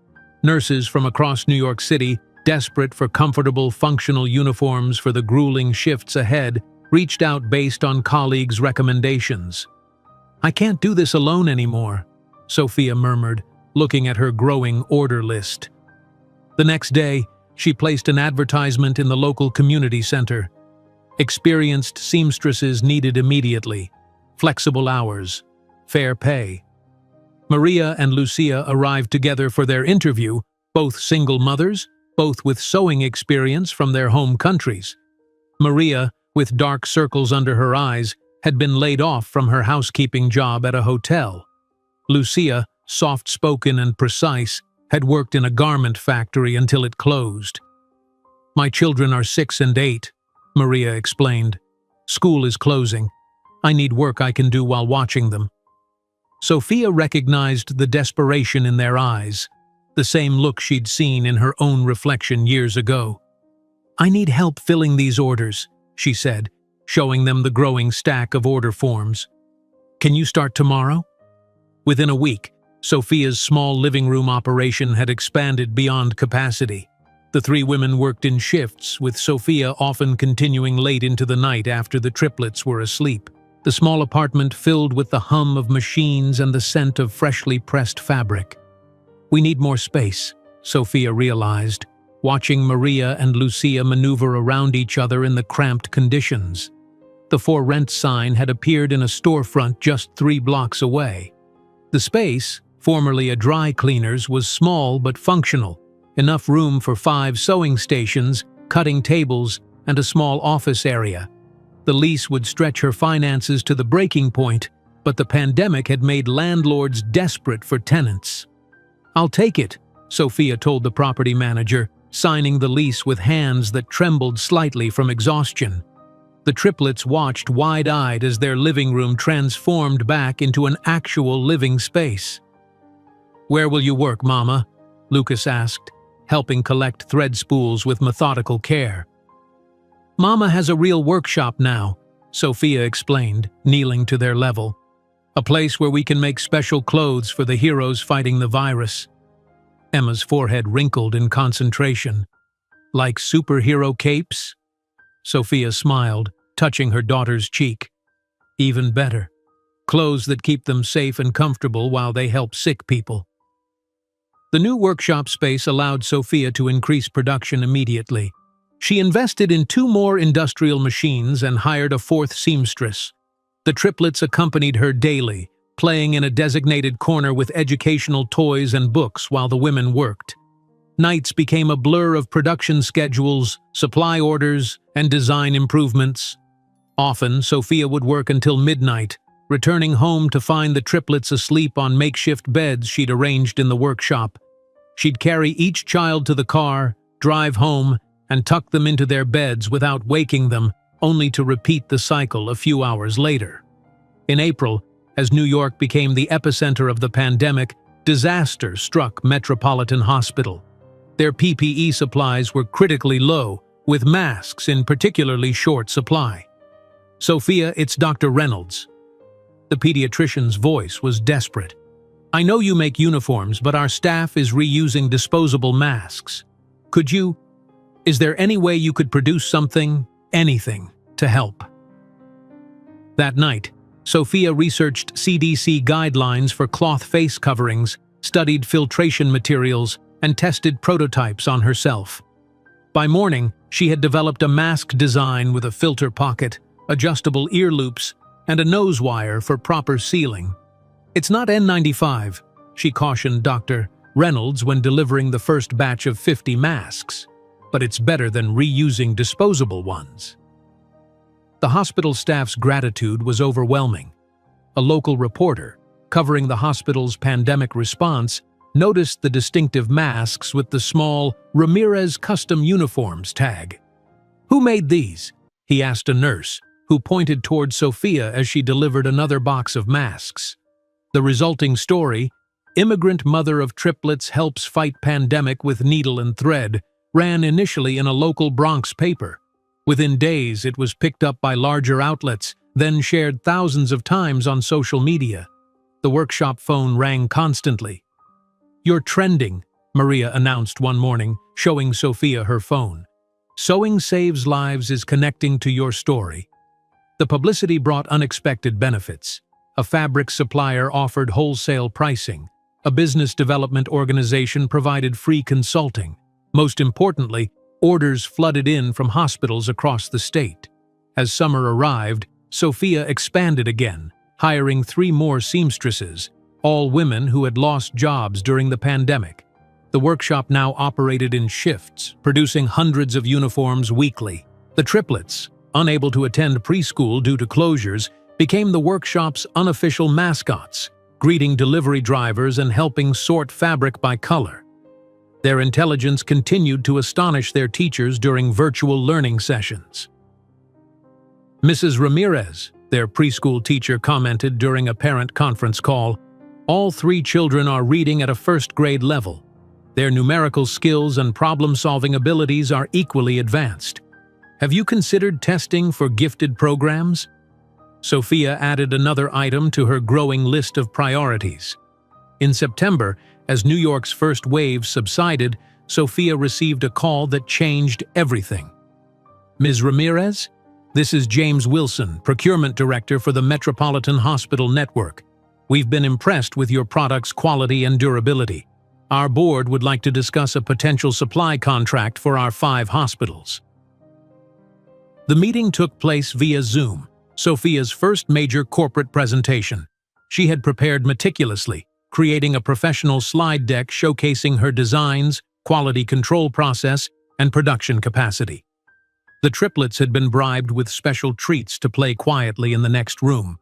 Nurses from across New York City, desperate for comfortable, functional uniforms for the grueling shifts ahead, reached out based on colleagues' recommendations. "I can't do this alone anymore," Sophia murmured, looking at her growing order list. The next day, she placed an advertisement in the local community center. Experienced seamstresses needed immediately. Flexible hours. Fair pay. Maria and Lucia arrived together for their interview, both single mothers, both with sewing experience from their home countries. Maria, with dark circles under her eyes, had been laid off from her housekeeping job at a hotel. Lucia, soft-spoken and precise, had worked in a garment factory until it closed. "My children are 6 and 8, Maria explained. "School is closing. I need work I can do while watching them." Sophia recognized the desperation in their eyes, the same look she'd seen in her own reflection years ago. "I need help filling these orders," she said, showing them the growing stack of order forms. "Can you start tomorrow?" Within a week, Sophia's small living room operation had expanded beyond capacity. The 3 women worked in shifts, with Sophia often continuing late into the night after the triplets were asleep. The small apartment filled with the hum of machines and the scent of freshly pressed fabric. "We need more space," Sophia realized, watching Maria and Lucia maneuver around each other in the cramped conditions. The for rent sign had appeared in a storefront just 3 blocks away. The space, formerly a dry cleaner's, was small but functional, enough room for 5 sewing stations, cutting tables, and a small office area. The lease would stretch her finances to the breaking point, but the pandemic had made landlords desperate for tenants. "I'll take it," Sophia told the property manager, signing the lease with hands that trembled slightly from exhaustion. The triplets watched wide-eyed as their living room transformed back into an actual living space. "Where will you work, Mama?" Lucas asked, helping collect thread spools with methodical care. "Mama has a real workshop now," Sophia explained, kneeling to their level. "A place where we can make special clothes for the heroes fighting the virus." Emma's forehead wrinkled in concentration. "Like superhero capes?" Sophia smiled, touching her daughter's cheek. "Even better. Clothes that keep them safe and comfortable while they help sick people." The new workshop space allowed Sophia to increase production immediately. She invested in 2 more industrial machines and hired a 4th seamstress. The triplets accompanied her daily, playing in a designated corner with educational toys and books while the women worked. Nights became a blur of production schedules, supply orders, and design improvements. Often, Sophia would work until midnight, returning home to find the triplets asleep on makeshift beds she'd arranged in the workshop. She'd carry each child to the car, drive home, and tuck them into their beds without waking them, only to repeat the cycle a few hours later. In April, as New York became the epicenter of the pandemic, disaster struck Metropolitan Hospital. Their PPE supplies were critically low, with masks in particularly short supply. "Sophia, it's Dr. Reynolds." The pediatrician's voice was desperate. "I know you make uniforms, but our staff is reusing disposable masks. Is there any way you could produce something, anything, to help?" That night, Sophia researched CDC guidelines for cloth face coverings, studied filtration materials, and tested prototypes on herself. By morning, she had developed a mask design with a filter pocket, adjustable ear loops, and a nose wire for proper sealing. "It's not N95, she cautioned Dr. Reynolds when delivering the first batch of 50 masks, "but it's better than reusing disposable ones." The hospital staff's gratitude was overwhelming. A local reporter, covering the hospital's pandemic response, noticed the distinctive masks with the small Ramirez Custom Uniforms tag. "Who made these?" he asked a nurse, who pointed toward Sophia as she delivered another box of masks. The resulting story, "Immigrant Mother of Triplets Helps Fight Pandemic with Needle and Thread," ran initially in a local Bronx paper. Within days, it was picked up by larger outlets, then shared thousands of times on social media. The workshop phone rang constantly. "You're trending," Maria announced one morning, showing Sophia her phone. "Sewing Saves Lives is connecting to your story." The publicity brought unexpected benefits. A fabric supplier offered wholesale pricing. A business development organization provided free consulting. Most importantly, orders flooded in from hospitals across the state. As summer arrived, Sophia expanded again, hiring 3 more seamstresses, all women who had lost jobs during the pandemic. The workshop now operated in shifts, producing hundreds of uniforms weekly. The triplets, unable to attend preschool due to closures, became the workshop's unofficial mascots, greeting delivery drivers and helping sort fabric by color. Their intelligence continued to astonish their teachers during virtual learning sessions. "Mrs. Ramirez," their preschool teacher commented during a parent conference call, "all 3 children are reading at a first-grade level. Their numerical skills and problem-solving abilities are equally advanced. Have you considered testing for gifted programs?" Sophia added another item to her growing list of priorities. In September, as New York's first wave subsided, Sophia received a call that changed everything. "Ms. Ramirez? This is James Wilson, Procurement Director for the Metropolitan Hospital Network. We've been impressed with your product's quality and durability. Our board would like to discuss a potential supply contract for our 5 hospitals." The meeting took place via Zoom, Sophia's first major corporate presentation. She had prepared meticulously, creating a professional slide deck showcasing her designs, quality control process, and production capacity. The triplets had been bribed with special treats to play quietly in the next room.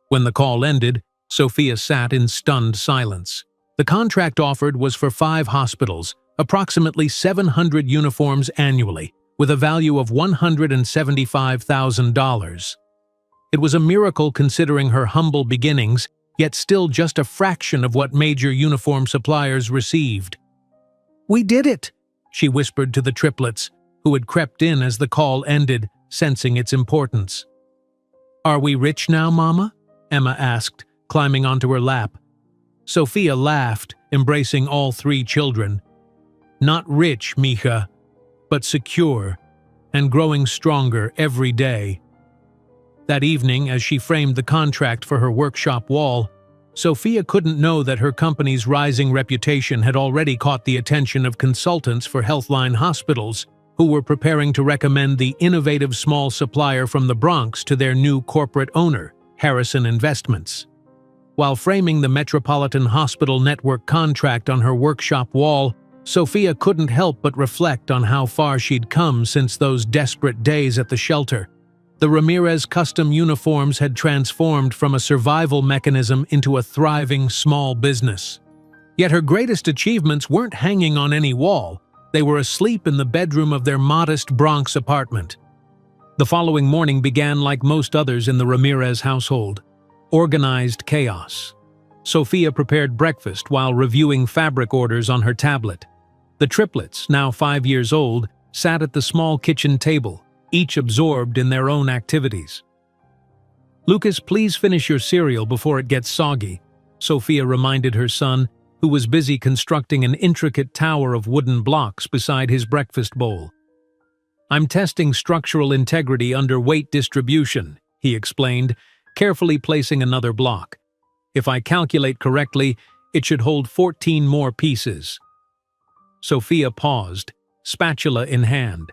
When the call ended, Sophia sat in stunned silence. The contract offered was for 5 hospitals, approximately 700 uniforms annually, with a value of $175,000. It was a miracle considering her humble beginnings, yet still just a fraction of what major uniform suppliers received. "We did it," she whispered to the triplets, who had crept in as the call ended, sensing its importance. "Are we rich now, Mama?" Emma asked, climbing onto her lap. Sophia laughed, embracing all 3 children. "Not rich, Mija, but secure, and growing stronger every day." That evening, as she framed the contract for her workshop wall, Sophia couldn't know that her company's rising reputation had already caught the attention of consultants for Healthline hospitals, who were preparing to recommend the innovative small supplier from the Bronx to their new corporate owner, Harrison Investments. While framing the Metropolitan Hospital Network contract on her workshop wall, Sophia couldn't help but reflect on how far she'd come since those desperate days at the shelter. The Ramirez custom uniforms had transformed from a survival mechanism into a thriving small business. Yet her greatest achievements weren't hanging on any wall. They were asleep in the bedroom of their modest Bronx apartment. The following morning began like most others in the Ramirez household. Organized chaos. Sophia prepared breakfast while reviewing fabric orders on her tablet. The triplets, now 5 years old, sat at the small kitchen table, each absorbed in their own activities. "Lucas, please finish your cereal before it gets soggy," Sophia reminded her son, who was busy constructing an intricate tower of wooden blocks beside his breakfast bowl. "I'm testing structural integrity under weight distribution," he explained, carefully placing another block. "If I calculate correctly, it should hold 14 more pieces." Sophia paused, spatula in hand.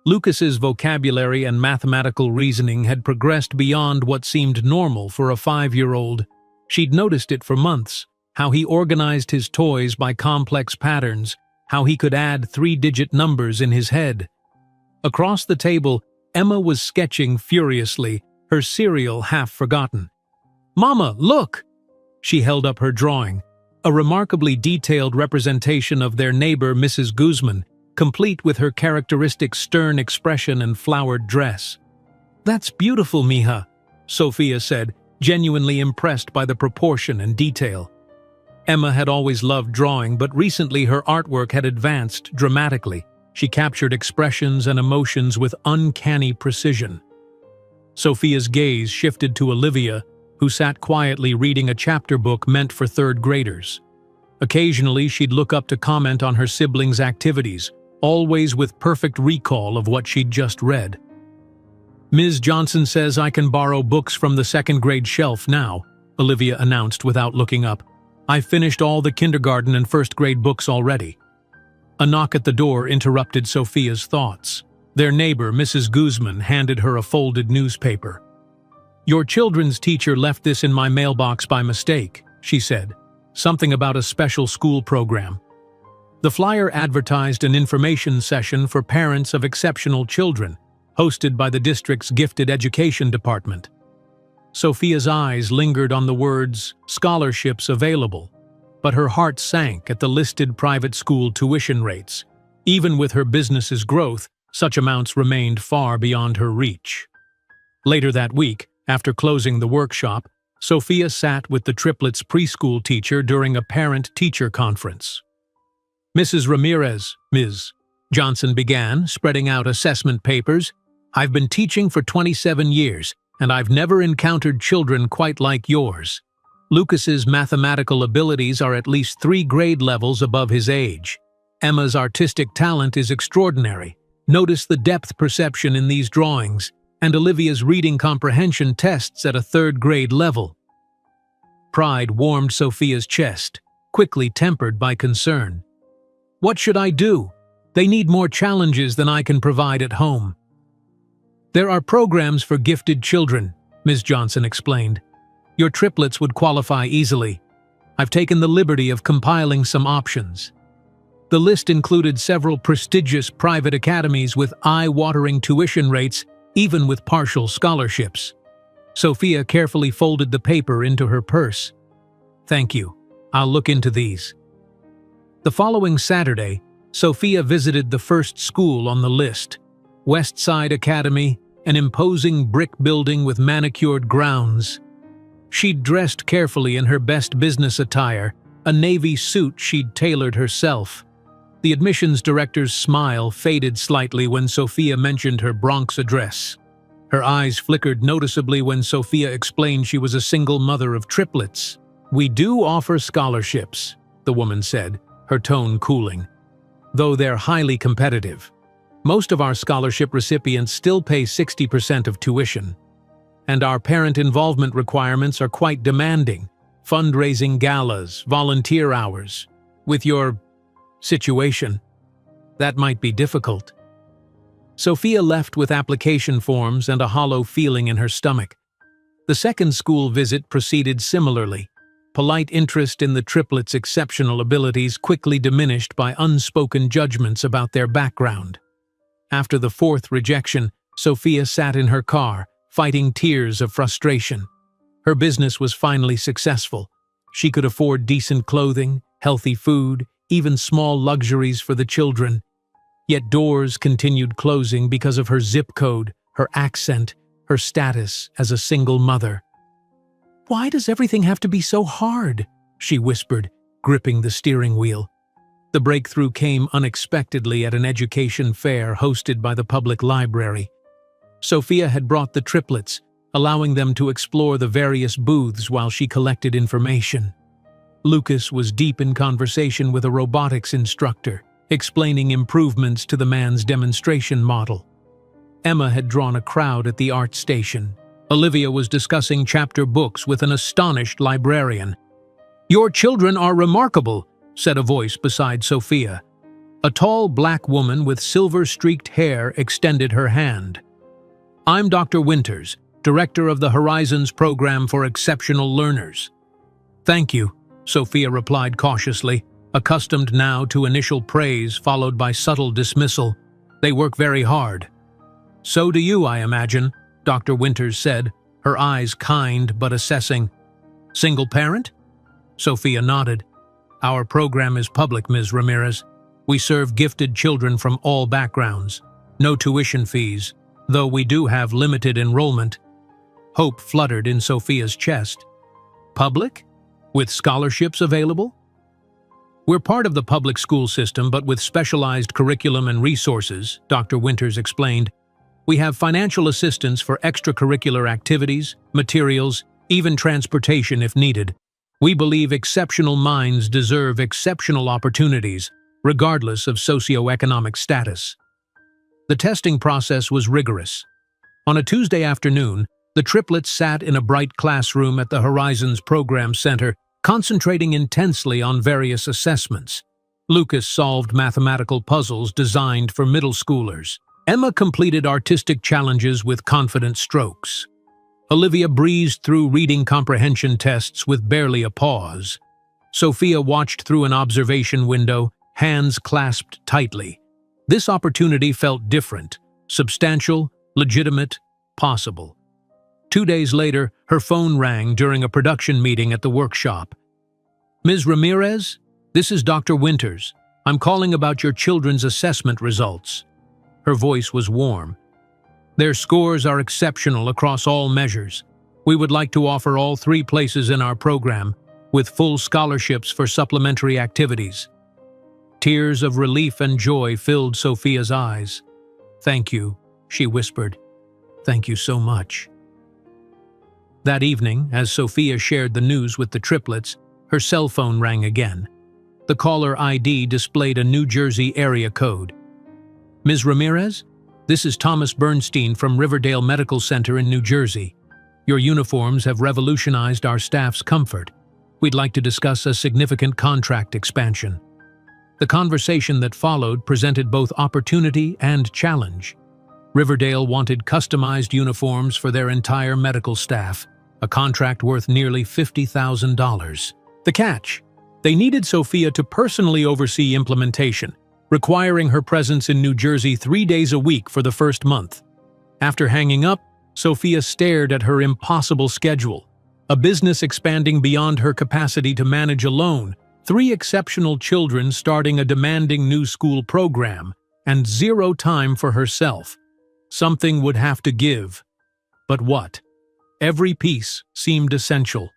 Lucas's vocabulary and mathematical reasoning had progressed beyond what seemed normal for a 5-year-old. She'd noticed it for months, how he organized his toys by complex patterns, how he could add 3-digit numbers in his head. Across the table, Emma was sketching furiously, her cereal half forgotten. "Mama, look!" She held up her drawing, a remarkably detailed representation of their neighbor Mrs. Guzman, complete with her characteristic stern expression and flowered dress. "That's beautiful, mija," Sophia said, genuinely impressed by the proportion and detail. Emma had always loved drawing, but recently her artwork had advanced dramatically. She captured expressions and emotions with uncanny precision. Sophia's gaze shifted to Olivia, who sat quietly reading a chapter book meant for 3rd graders. Occasionally, she'd look up to comment on her siblings' activities, always with perfect recall of what she'd just read. "Ms. Johnson says I can borrow books from the 2nd grade shelf now," Olivia announced without looking up. "I've finished all the kindergarten and 1st grade books already." A knock at the door interrupted Sophia's thoughts. Their neighbor, Mrs. Guzman, handed her a folded newspaper. "Your children's teacher left this in my mailbox by mistake," she said. "Something about a special school program." The flyer advertised an information session for parents of exceptional children, hosted by the district's gifted education department. Sophia's eyes lingered on the words, "scholarships available," but her heart sank at the listed private school tuition rates. Even with her business's growth, such amounts remained far beyond her reach. Later that week, after closing the workshop, Sophia sat with the triplets' preschool teacher during a parent-teacher conference. "Mrs. Ramirez," Ms. Johnson began, spreading out assessment papers, "I've been teaching for 27 years, and I've never encountered children quite like yours. Lucas's mathematical abilities are at least 3 grade levels above his age. Emma's artistic talent is extraordinary. Notice the depth perception in these drawings, and Olivia's reading comprehension tests at a 3rd grade level." Pride warmed Sophia's chest, quickly tempered by concern. "What should I do? They need more challenges than I can provide at home." "There are programs for gifted children," Ms. Johnson explained. "Your triplets would qualify easily. I've taken the liberty of compiling some options." The list included several prestigious private academies with eye-watering tuition rates, even with partial scholarships. Sophia carefully folded the paper into her purse. "Thank you. I'll look into these." The following Saturday, Sophia visited the first school on the list, Westside Academy, an imposing brick building with manicured grounds. She'd dressed carefully in her best business attire, a navy suit she'd tailored herself. The admissions director's smile faded slightly when Sophia mentioned her Bronx address. Her eyes flickered noticeably when Sophia explained she was a single mother of triplets. "We do offer scholarships," the woman said, her tone cooling, "though they're highly competitive. Most of our scholarship recipients still pay 60% of tuition. And our parent involvement requirements are quite demanding. Fundraising galas, volunteer hours. With your situation, that might be difficult." Sophia left with application forms and a hollow feeling in her stomach. The second school visit proceeded similarly. polite interest in the triplets' exceptional abilities quickly diminished by unspoken judgments about their background. After the fourth rejection, Sophia sat in her car, fighting tears of frustration. Her business was finally successful. She could afford decent clothing, healthy food, even small luxuries for the children. Yet doors continued closing because of her zip code, her accent, her status as a single mother. "Why does everything have to be so hard?" she whispered, gripping the steering wheel. The breakthrough came unexpectedly at an education fair hosted by the public library. Sophia had brought the triplets, allowing them to explore the various booths while she collected information. Lucas was deep in conversation with a robotics instructor, explaining improvements to the man's demonstration model. Emma had drawn a crowd at the art station. Olivia was discussing chapter books with an astonished librarian. "Your children are remarkable," said a voice beside Sophia. A tall black woman with silver-streaked hair extended her hand. "I'm Dr. Winters, director of the Horizons program for exceptional learners." "Thank you," Sophia replied cautiously, accustomed now to initial praise followed by subtle dismissal. "They work very hard." "So do you, I imagine," Dr. Winters said, her eyes kind but assessing. "Single parent?" Sophia nodded. "Our program is public, Ms. Ramirez. We serve gifted children from all backgrounds. No tuition fees, though we do have limited enrollment." Hope fluttered in Sophia's chest. "Public? With scholarships available?" "We're part of the public school system, but with specialized curriculum and resources," Dr. Winters explained. "We have financial assistance for extracurricular activities, materials, even transportation if needed. We believe exceptional minds deserve exceptional opportunities, regardless of socioeconomic status." The testing process was rigorous. On a Tuesday afternoon, the triplets sat in a bright classroom at the Horizons Program Center, concentrating intensely on various assessments. Lucas solved mathematical puzzles designed for middle schoolers. Emma completed artistic challenges with confident strokes. Olivia breezed through reading comprehension tests with barely a pause. Sophia watched through an observation window, hands clasped tightly. This opportunity felt different, substantial, legitimate, possible. 2 days later, her phone rang during a production meeting at the workshop. "Ms. Ramirez, this is Dr. Winters. I'm calling about your children's assessment results." Her voice was warm. "Their scores are exceptional across all measures. We would like to offer all 3 places in our program, with full scholarships for supplementary activities." Tears of relief and joy filled Sophia's eyes. "Thank you," she whispered. "Thank you so much." That evening, as Sophia shared the news with the triplets, her cell phone rang again. The caller ID displayed a New Jersey area code. "Ms. Ramirez, this is Thomas Bernstein from Riverdale Medical Center in New Jersey. Your uniforms have revolutionized our staff's comfort. We'd like to discuss a significant contract expansion." The conversation that followed presented both opportunity and challenge. Riverdale wanted customized uniforms for their entire medical staff, a contract worth nearly $50,000. The catch: they needed Sophia to personally oversee implementation, requiring her presence in New Jersey 3 days a week for the first month. After hanging up, Sophia stared at her impossible schedule, a business expanding beyond her capacity to manage alone, 3 exceptional children starting a demanding new school program, and 0 time for herself. Something would have to give. But what? Every piece seemed essential.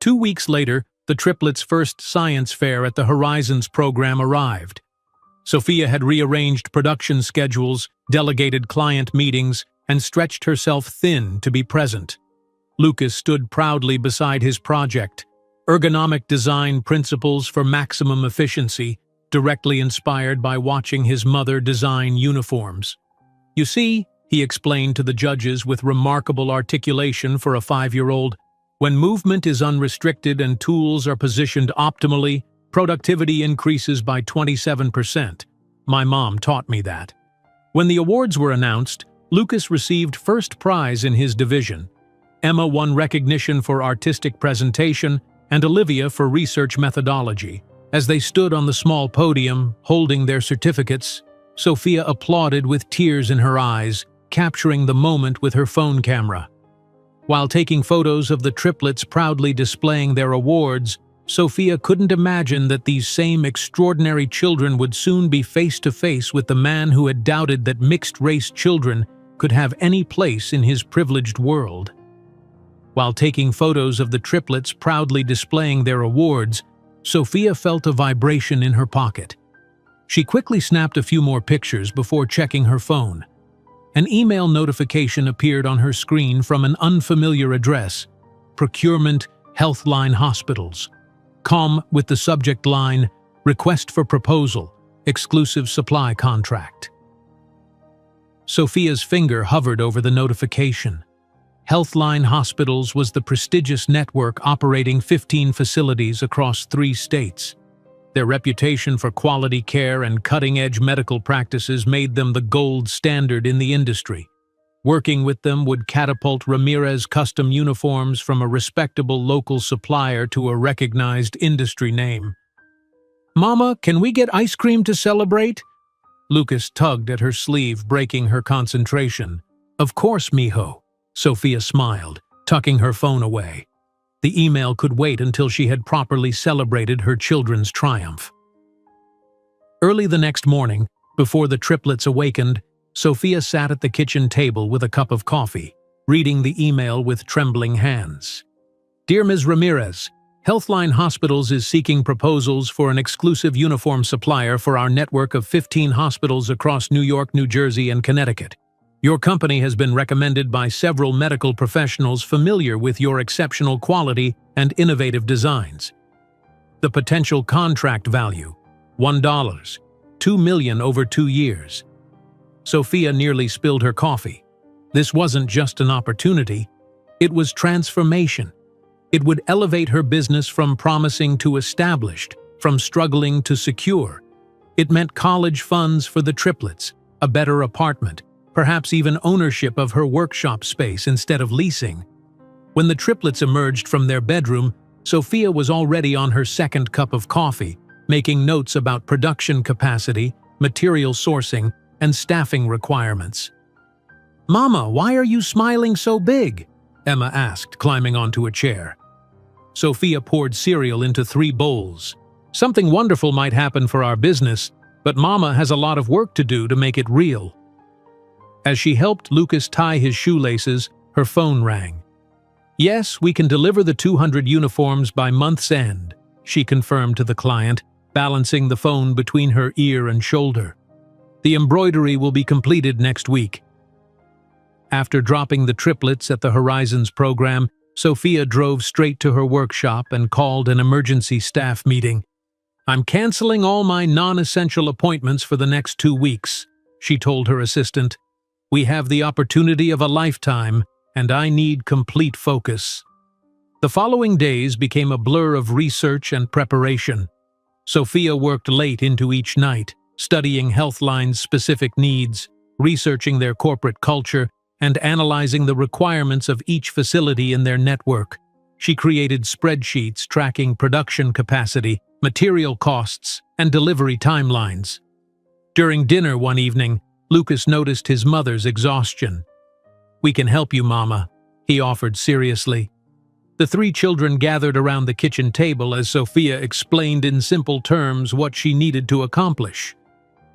2 weeks later, the triplets' first science fair at the Horizons program arrived. Sophia had rearranged production schedules, delegated client meetings, and stretched herself thin to be present. Lucas stood proudly beside his project, ergonomic design principles for maximum efficiency, directly inspired by watching his mother design uniforms. "You see," he explained to the judges with remarkable articulation for a 5-year-old, "when movement is unrestricted and tools are positioned optimally, productivity increases by 27%. My mom taught me that." When the awards were announced, Lucas received first prize in his division. Emma won recognition for artistic presentation and Olivia for research methodology. As they stood on the small podium, holding their certificates, Sophia applauded with tears in her eyes, capturing the moment with her phone camera. While taking photos of the triplets proudly displaying their awards, Sophia couldn't imagine that these same extraordinary children would soon be face to face with the man who had doubted that mixed-race children could have any place in his privileged world. While taking photos of the triplets proudly displaying their awards, Sophia felt a vibration in her pocket. She quickly snapped a few more pictures before checking her phone. An email notification appeared on her screen from an unfamiliar address, Procurement Healthline Hospitals. With the subject line, Request for Proposal, Exclusive Supply Contract. Sophia's finger hovered over the notification. Healthline Hospitals was the prestigious network operating 15 facilities across 3 states. Their reputation for quality care and cutting-edge medical practices made them the gold standard in the industry. Working with them would catapult Ramirez custom uniforms from a respectable local supplier to a recognized industry name. "Mama, can we get ice cream to celebrate?" Lucas tugged at her sleeve, breaking her concentration. "Of course, mijo," Sophia smiled, tucking her phone away. The email could wait until she had properly celebrated her children's triumph. Early the next morning, before the triplets awakened, Sophia sat at the kitchen table with a cup of coffee, reading the email with trembling hands. "Dear Ms. Ramirez, Healthline Hospitals is seeking proposals for an exclusive uniform supplier for our network of 15 hospitals across New York, New Jersey, and Connecticut. Your company has been recommended by several medical professionals familiar with your exceptional quality and innovative designs. The potential contract value, $1, $2 million over 2 years. Sophia nearly spilled her coffee. This wasn't just an opportunity, it was transformation. It would elevate her business from promising to established, from struggling to secure. It meant college funds for the triplets, a better apartment, perhaps even ownership of her workshop space instead of leasing. When the triplets emerged from their bedroom, Sophia was already on her second cup of coffee, making notes about production capacity, material sourcing, and staffing requirements. "Mama, why are you smiling so big?" Emma asked, climbing onto a chair. Sophia poured cereal into 3 bowls. "Something wonderful might happen for our business, but Mama has a lot of work to do to make it real." As she helped Lucas tie his shoelaces, her phone rang. "Yes, we can deliver the 200 uniforms by month's end," she confirmed to the client, balancing the phone between her ear and shoulder. "The embroidery will be completed next week." After dropping the triplets at the Horizons program, Sophia drove straight to her workshop and called an emergency staff meeting. "I'm canceling all my non-essential appointments for the next 2 weeks," she told her assistant. "We have the opportunity of a lifetime, and I need complete focus." The following days became a blur of research and preparation. Sophia worked late into each night, studying Healthline's specific needs, researching their corporate culture, and analyzing the requirements of each facility in their network. She created spreadsheets tracking production capacity, material costs, and delivery timelines. During dinner one evening, Lucas noticed his mother's exhaustion. "We can help you, Mama," he offered seriously. The 3 children gathered around the kitchen table as Sophia explained in simple terms what she needed to accomplish.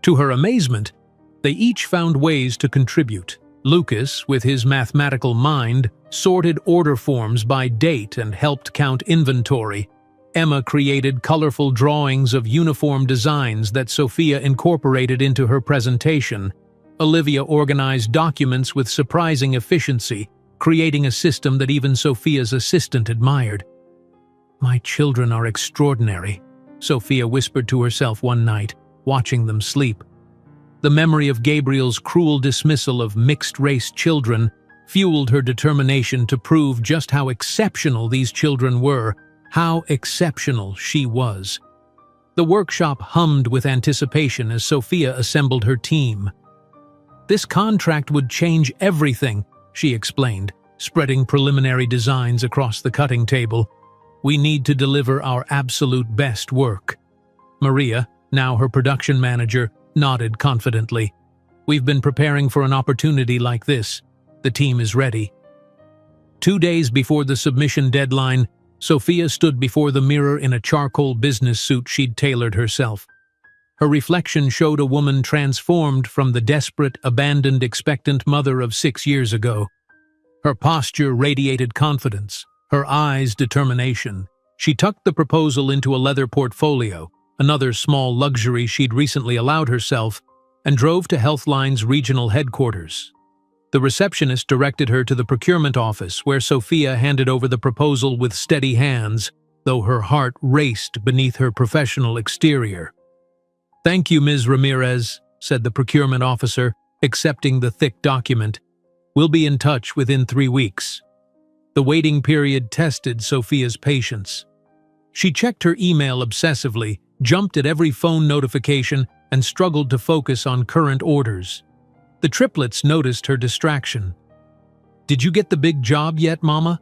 To her amazement, they each found ways to contribute. Lucas, with his mathematical mind, sorted order forms by date and helped count inventory. Emma created colorful drawings of uniform designs that Sophia incorporated into her presentation. Olivia organized documents with surprising efficiency, creating a system that even Sophia's assistant admired. "My children are extraordinary," Sophia whispered to herself one night, watching them sleep. The memory of Gabriel's cruel dismissal of mixed-race children fueled her determination to prove just how exceptional these children were, how exceptional she was. The workshop hummed with anticipation as Sophia assembled her team. "This contract would change everything," she explained, spreading preliminary designs across the cutting table. "We need to deliver our absolute best work." Maria, now her production manager, nodded confidently. "We've been preparing for an opportunity like this. The team is ready." 2 days before the submission deadline, Sophia stood before the mirror in a charcoal business suit she'd tailored herself. Her reflection showed a woman transformed from the desperate, abandoned, expectant mother of 6 years ago. Her posture radiated confidence, her eyes determination. She tucked the proposal into a leather portfolio, another small luxury she'd recently allowed herself, and drove to Healthline's regional headquarters. The receptionist directed her to the procurement office, where Sophia handed over the proposal with steady hands, though her heart raced beneath her professional exterior. "Thank you, Ms. Ramirez," said the procurement officer, accepting the thick document. "We'll be in touch within 3 weeks." The waiting period tested Sophia's patience. She checked her email obsessively, jumped at every phone notification, and struggled to focus on current orders. The triplets noticed her distraction. "Did you get the big job yet, Mama?"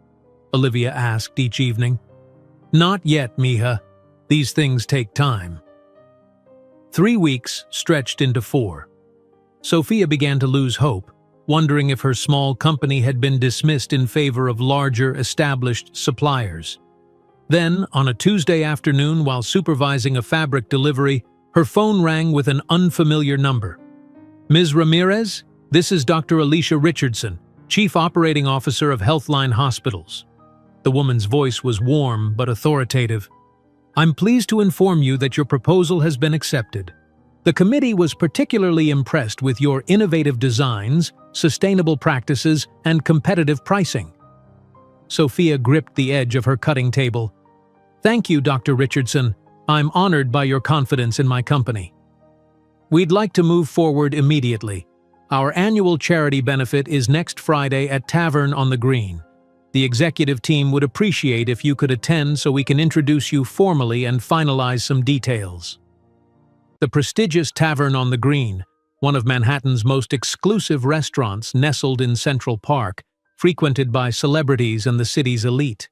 Olivia asked each evening. "Not yet, Mija. These things take time." 3 weeks stretched into 4. Sophia began to lose hope, wondering if her small company had been dismissed in favor of larger, established suppliers. Then, on a Tuesday afternoon while supervising a fabric delivery, her phone rang with an unfamiliar number. "Ms. Ramirez, this is Dr. Alicia Richardson, Chief Operating Officer of Healthline Hospitals." The woman's voice was warm but authoritative. "I'm pleased to inform you that your proposal has been accepted. The committee was particularly impressed with your innovative designs, sustainable practices, and competitive pricing." Sophia gripped the edge of her cutting table. "Thank you, Dr. Richardson. I'm honored by your confidence in my company. We'd like to move forward immediately. Our annual charity benefit is next Friday at Tavern on the Green. The executive team would appreciate if you could attend so we can introduce you formally and finalize some details." The prestigious Tavern on the Green, one of Manhattan's most exclusive restaurants nestled in Central Park, frequented by celebrities and the city's elite.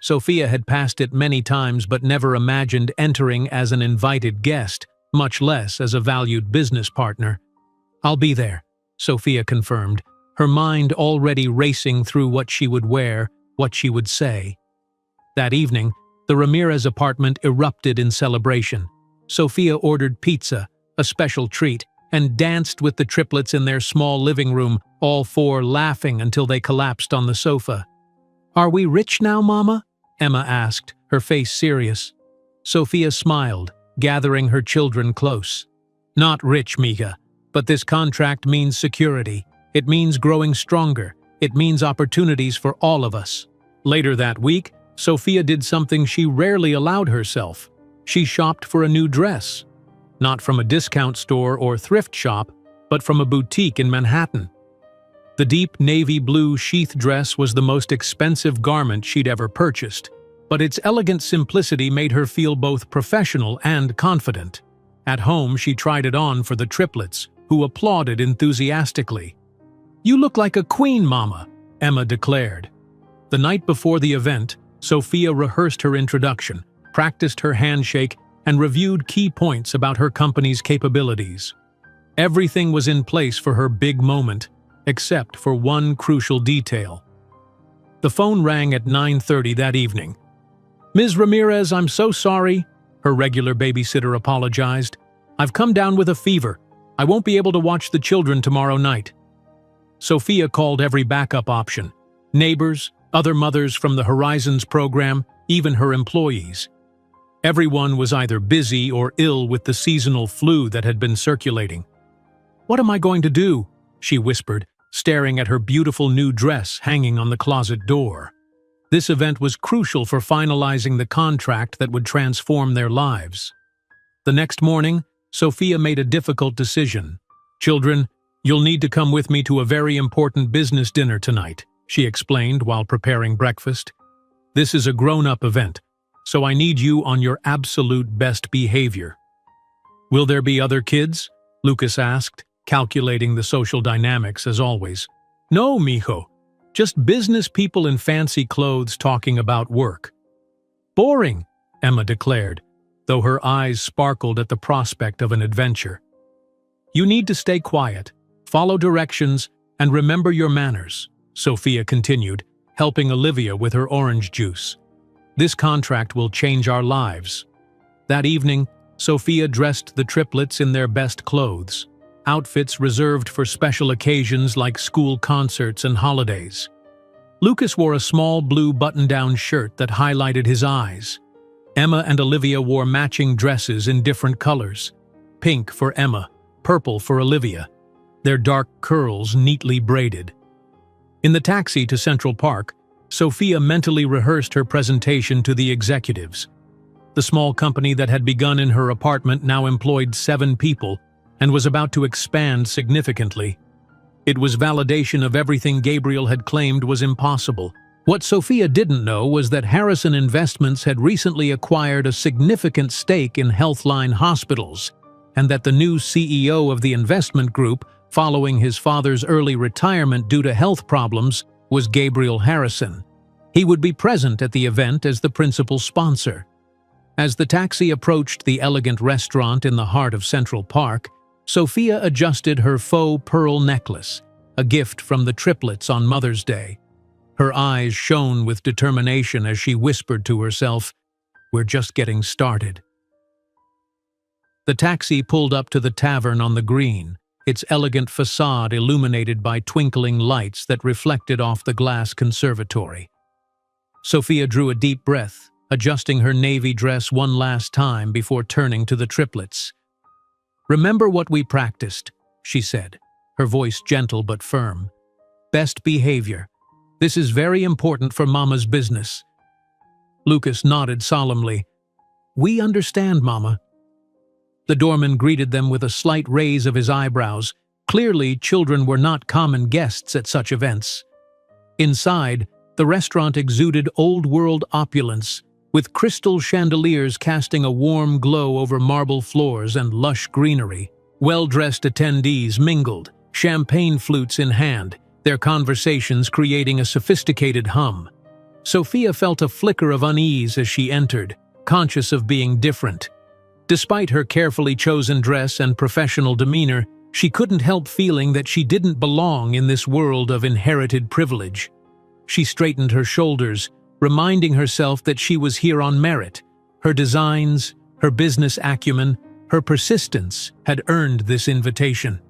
Sophia had passed it many times but never imagined entering as an invited guest, much less as a valued business partner. "I'll be there," Sophia confirmed, her mind already racing through what she would wear, what she would say. That evening, the Ramirez apartment erupted in celebration. Sophia ordered pizza, a special treat, and danced with the triplets in their small living room, all 4 laughing until they collapsed on the sofa. "Are we rich now, Mama?" Emma asked, her face serious. Sophia smiled, gathering her children close. "Not rich, Mija, but this contract means security. It means growing stronger. It means opportunities for all of us." Later that week, Sophia did something she rarely allowed herself. She shopped for a new dress. Not from a discount store or thrift shop, but from a boutique in Manhattan. The deep navy blue sheath dress was the most expensive garment she'd ever purchased, but its elegant simplicity made her feel both professional and confident. At home, she tried it on for the triplets, who applauded enthusiastically. "You look like a queen, Mama," Emma declared. The night before the event, Sophia rehearsed her introduction, practiced her handshake, and reviewed key points about her company's capabilities. Everything was in place for her big moment, except for one crucial detail. The phone rang at 9:30 that evening. "Ms. Ramirez, I'm so sorry," her regular babysitter apologized. "I've come down with a fever. I won't be able to watch the children tomorrow night." Sophia called every backup option: neighbors, other mothers from the Horizons program, even her employees. Everyone was either busy or ill with the seasonal flu that had been circulating. "What am I going to do?" she whispered, staring at her beautiful new dress hanging on the closet door. This event was crucial for finalizing the contract that would transform their lives. The next morning, Sophia made a difficult decision. "Children, you'll need to come with me to a very important business dinner tonight," she explained while preparing breakfast. "This is a grown-up event, so I need you on your absolute best behavior." "Will there be other kids?" Lucas asked, calculating the social dynamics as always. "No, mijo. Just business people in fancy clothes talking about work. Boring, Emma declared, though her eyes sparkled at the prospect of an adventure. You need to stay quiet, follow directions, and remember your manners, Sophia continued, helping Olivia with her orange juice. This contract will change our lives. That evening, Sophia dressed the triplets in their best clothes, outfits reserved for special occasions like school concerts and holidays. Lucas wore a small blue button-down shirt that highlighted his eyes. Emma and Olivia wore matching dresses in different colors, pink for Emma, purple for Olivia, their dark curls neatly braided. In the taxi to Central Park, Sophia mentally rehearsed her presentation to the executives. The small company that had begun in her apartment now employed 7 people and was about to expand significantly. It was validation of everything Gabriel had claimed was impossible. What Sophia didn't know was that Harrison Investments had recently acquired a significant stake in Healthline Hospitals, and that the new CEO of the investment group, following his father's early retirement due to health problems, was Gabriel Harrison. He would be present at the event as the principal sponsor. As the taxi approached the elegant restaurant in the heart of Central Park, Sophia adjusted her faux pearl necklace, a gift from the Triplets on Mother's Day. Her eyes shone with determination as she whispered to herself, "We're just getting started." The taxi pulled up to the tavern on the green, its elegant facade illuminated by twinkling lights that reflected off the glass conservatory. Sophia drew a deep breath, adjusting her navy dress one last time before turning to the Triplets. "Remember what we practiced," she said, her voice gentle but firm. "Best behavior. This is very important for Mama's business." Lucas nodded solemnly. "We understand, Mama." The doorman greeted them with a slight raise of his eyebrows. Clearly, children were not common guests at such events. Inside, the restaurant exuded old-world opulence, with crystal chandeliers casting a warm glow over marble floors and lush greenery. Well-dressed attendees mingled, champagne flutes in hand, their conversations creating a sophisticated hum. Sophia felt a flicker of unease as she entered, conscious of being different. Despite her carefully chosen dress and professional demeanor, she couldn't help feeling that she didn't belong in this world of inherited privilege. She straightened her shoulders, reminding herself that she was here on merit. Her designs, her business acumen, her persistence had earned this invitation.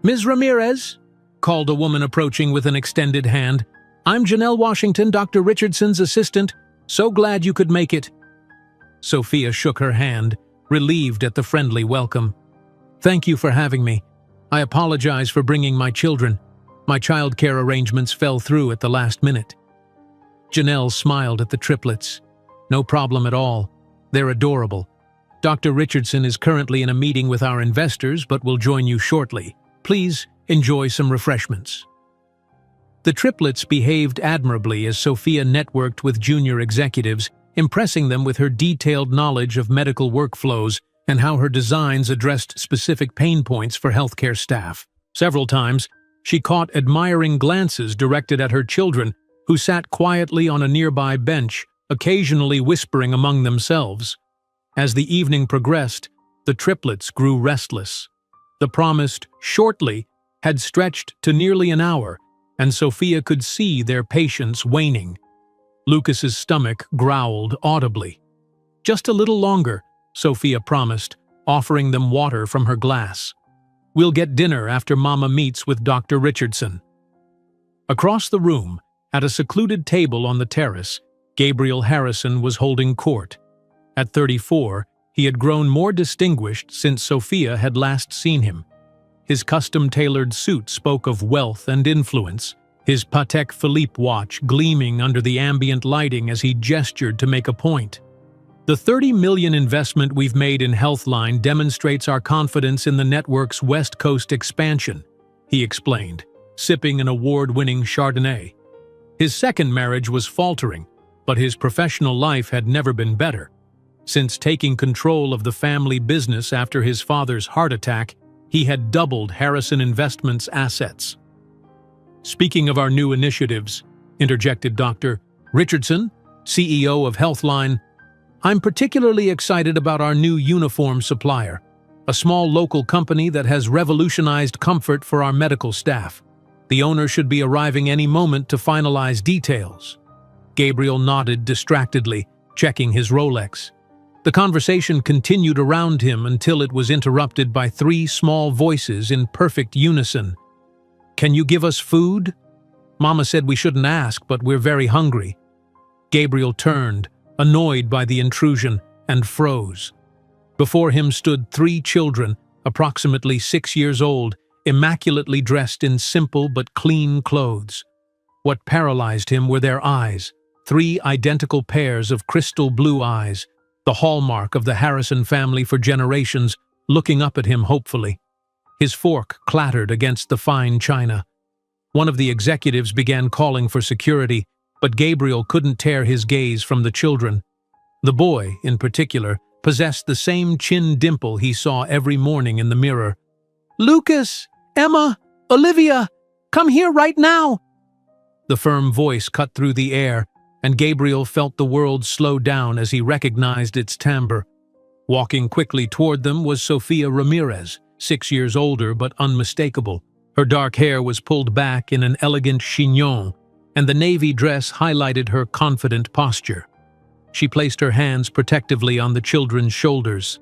"Ms. Ramirez," called a woman approaching with an extended hand. "I'm Janelle Washington, Dr. Richardson's assistant. So glad you could make it." Sophia shook her hand, relieved at the friendly welcome. "Thank you for having me. I apologize for bringing my children. My childcare arrangements fell through at the last minute." Janelle smiled at the Triplets. "No problem at all. They're adorable. Dr. Richardson is currently in a meeting with our investors but will join you shortly. Please enjoy some refreshments." The Triplets behaved admirably as Sophia networked with junior executives, impressing them with her detailed knowledge of medical workflows and how her designs addressed specific pain points for healthcare staff. Several times, she caught admiring glances directed at her children, who sat quietly on a nearby bench, occasionally whispering among themselves. As the evening progressed, the Triplets grew restless. The promised "shortly" had stretched to nearly an hour, and Sophia could see their patience waning. Lucas's stomach growled audibly. "Just a little longer," Sophia promised, offering them water from her glass. "We'll get dinner after Mama meets with Dr. Richardson." Across the room, at a secluded table on the terrace, Gabriel Harrison was holding court. At 34, he had grown more distinguished since Sophia had last seen him. His custom-tailored suit spoke of wealth and influence, his Patek Philippe watch gleaming under the ambient lighting as he gestured to make a point. "The $30 million investment we've made in Healthline demonstrates our confidence in the network's West Coast expansion," he explained, sipping an award-winning Chardonnay. His second marriage was faltering, but his professional life had never been better. Since taking control of the family business after his father's heart attack, he had doubled Harrison Investments' assets. Speaking of our new initiatives, interjected Dr. Richardson, CEO of Healthline, I'm particularly excited about our new uniform supplier, a small local company that has revolutionized comfort for our medical staff. The owner should be arriving any moment to finalize details. Gabriel nodded distractedly, checking his Rolex. The conversation continued around him until it was interrupted by three small voices in perfect unison. Can you give us food? Mama said we shouldn't ask, but we're very hungry. Gabriel turned, annoyed by the intrusion, and froze. Before him stood three children, approximately 6 years old, immaculately dressed in simple but clean clothes. What paralyzed him were their eyes, three identical pairs of crystal blue eyes, the hallmark of the Harrison family for generations, looking up at him hopefully. His fork clattered against the fine china. One of the executives began calling for security, but Gabriel couldn't tear his gaze from the children. The boy, in particular, possessed the same chin dimple he saw every morning in the mirror. "Lucas! Emma! Olivia! Come here right now!" The firm voice cut through the air, and Gabriel felt the world slow down as he recognized its timbre. Walking quickly toward them was Sofia Ramirez, 6 years older but unmistakable. Her dark hair was pulled back in an elegant chignon, and the navy dress highlighted her confident posture. She placed her hands protectively on the children's shoulders.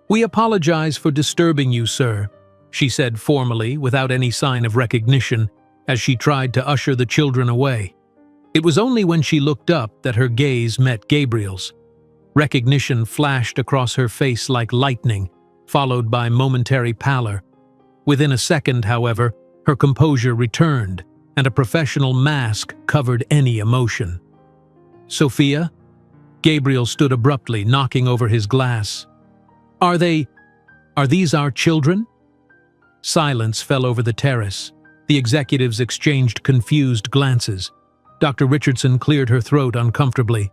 "We apologize for disturbing you, sir," she said formally, without any sign of recognition, as she tried to usher the children away. It was only when she looked up that her gaze met Gabriel's. Recognition flashed across her face like lightning, followed by momentary pallor. Within a second, however, her composure returned, and a professional mask covered any emotion. "Sophia?" Gabriel stood abruptly, knocking over his glass. Are these our children?" Silence fell over the terrace. The executives exchanged confused glances. Dr. Richardson cleared her throat uncomfortably.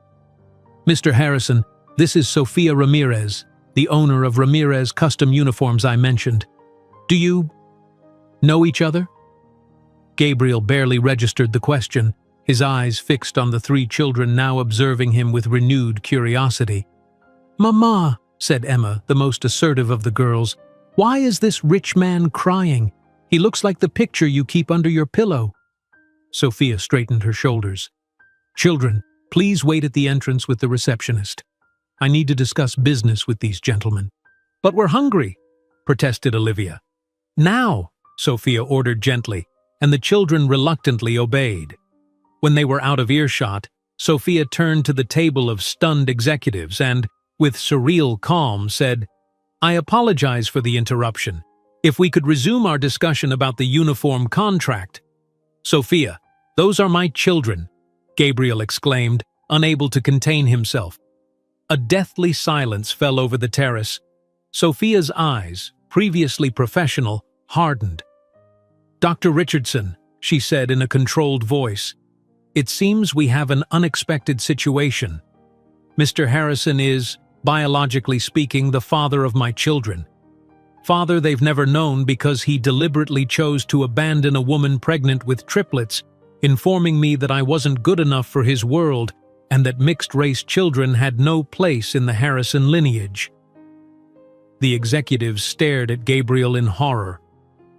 "Mr. Harrison, this is Sofia Ramirez, the owner of Ramirez Custom Uniforms I mentioned. Do you know each other?" Gabriel barely registered the question, his eyes fixed on the three children now observing him with renewed curiosity. "Mama," said Emma, the most assertive of the girls, "why is this rich man crying? He looks like the picture you keep under your pillow." Sophia straightened her shoulders. "Children, please wait at the entrance with the receptionist. I need to discuss business with these gentlemen." "But we're hungry," protested Olivia. "Now," Sophia ordered gently, and the children reluctantly obeyed. When they were out of earshot, Sophia turned to the table of stunned executives and, with surreal calm, said, "I apologize for the interruption. If we could resume our discussion about the uniform contract." "Sophia, those are my children," Gabriel exclaimed, unable to contain himself. A deathly silence fell over the terrace. Sophia's eyes, previously professional, hardened. "Dr. Richardson," she said in a controlled voice, "it seems we have an unexpected situation. Mr. Harrison is, biologically speaking, the father of my children. Father they've never known because he deliberately chose to abandon a woman pregnant with triplets, informing me that I wasn't good enough for his world and that mixed-race children had no place in the Harrison lineage." The executives stared at Gabriel in horror.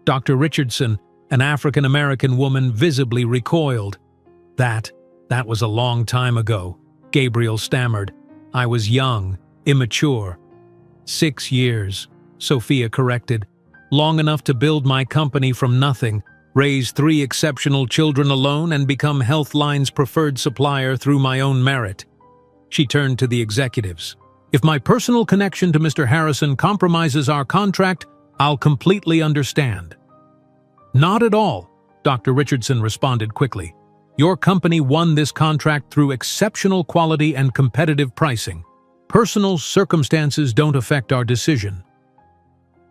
Dr. Richardson, an African-American woman, visibly recoiled. That was a long time ago," Gabriel stammered. "I was young, immature." 6 years, Sophia corrected. "Long enough to build my company from nothing, raise 3 exceptional children alone, and become Healthline's preferred supplier through my own merit." She turned to the executives. "If my personal connection to Mr. Harrison compromises our contract, I'll completely understand." "Not at all," Dr. Richardson responded quickly. "Your company won this contract through exceptional quality and competitive pricing. Personal circumstances don't affect our decision."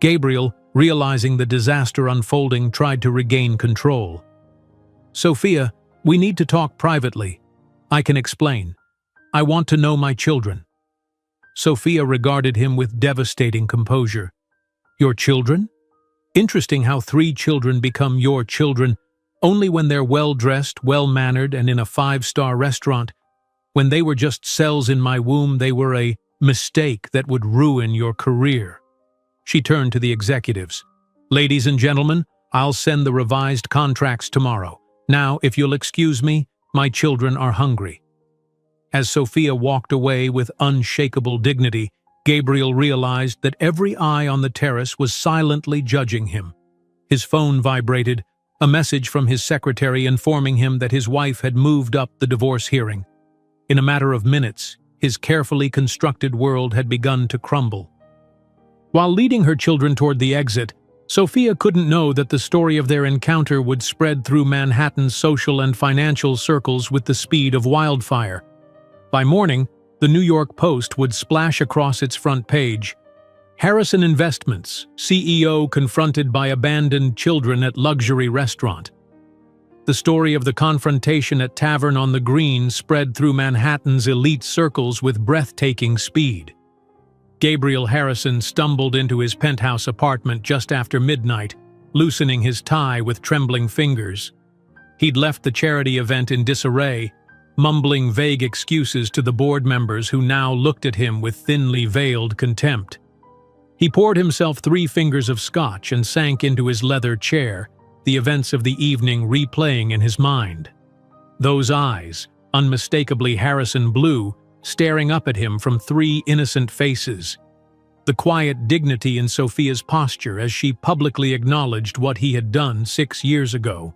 Gabriel, realizing the disaster unfolding, tried to regain control. "Sophia, we need to talk privately. I can explain. I want to know my children." Sophia regarded him with devastating composure. "Your children? Interesting how 3 children become your children, Only when they're well-dressed, well-mannered, and in a five-star restaurant. When they were just cells in my womb, they were a mistake that would ruin your career." She turned to the executives. "Ladies and gentlemen, I'll send the revised contracts tomorrow. Now, if you'll excuse me, my children are hungry." As Sophia walked away with unshakable dignity, Gabriel realized that every eye on the terrace was silently judging him. His phone vibrated, a message from his secretary informing him that his wife had moved up the divorce hearing. In a matter of minutes, his carefully constructed world had begun to crumble. While leading her children toward the exit, Sophia couldn't know that the story of their encounter would spread through Manhattan's social and financial circles with the speed of wildfire. By morning, the New York Post would splash across its front page, "Harrison Investments, CEO confronted by abandoned children at luxury restaurant." The story of the confrontation at Tavern on the Green spread through Manhattan's elite circles with breathtaking speed. Gabriel Harrison stumbled into his penthouse apartment just after midnight, loosening his tie with trembling fingers. He'd left the charity event in disarray, mumbling vague excuses to the board members who now looked at him with thinly veiled contempt. He poured himself 3 fingers of scotch and sank into his leather chair, the events of the evening replaying in his mind. Those eyes, unmistakably Harrison blue, staring up at him from 3 innocent faces. The quiet dignity in Sophia's posture as she publicly acknowledged what he had done 6 years ago.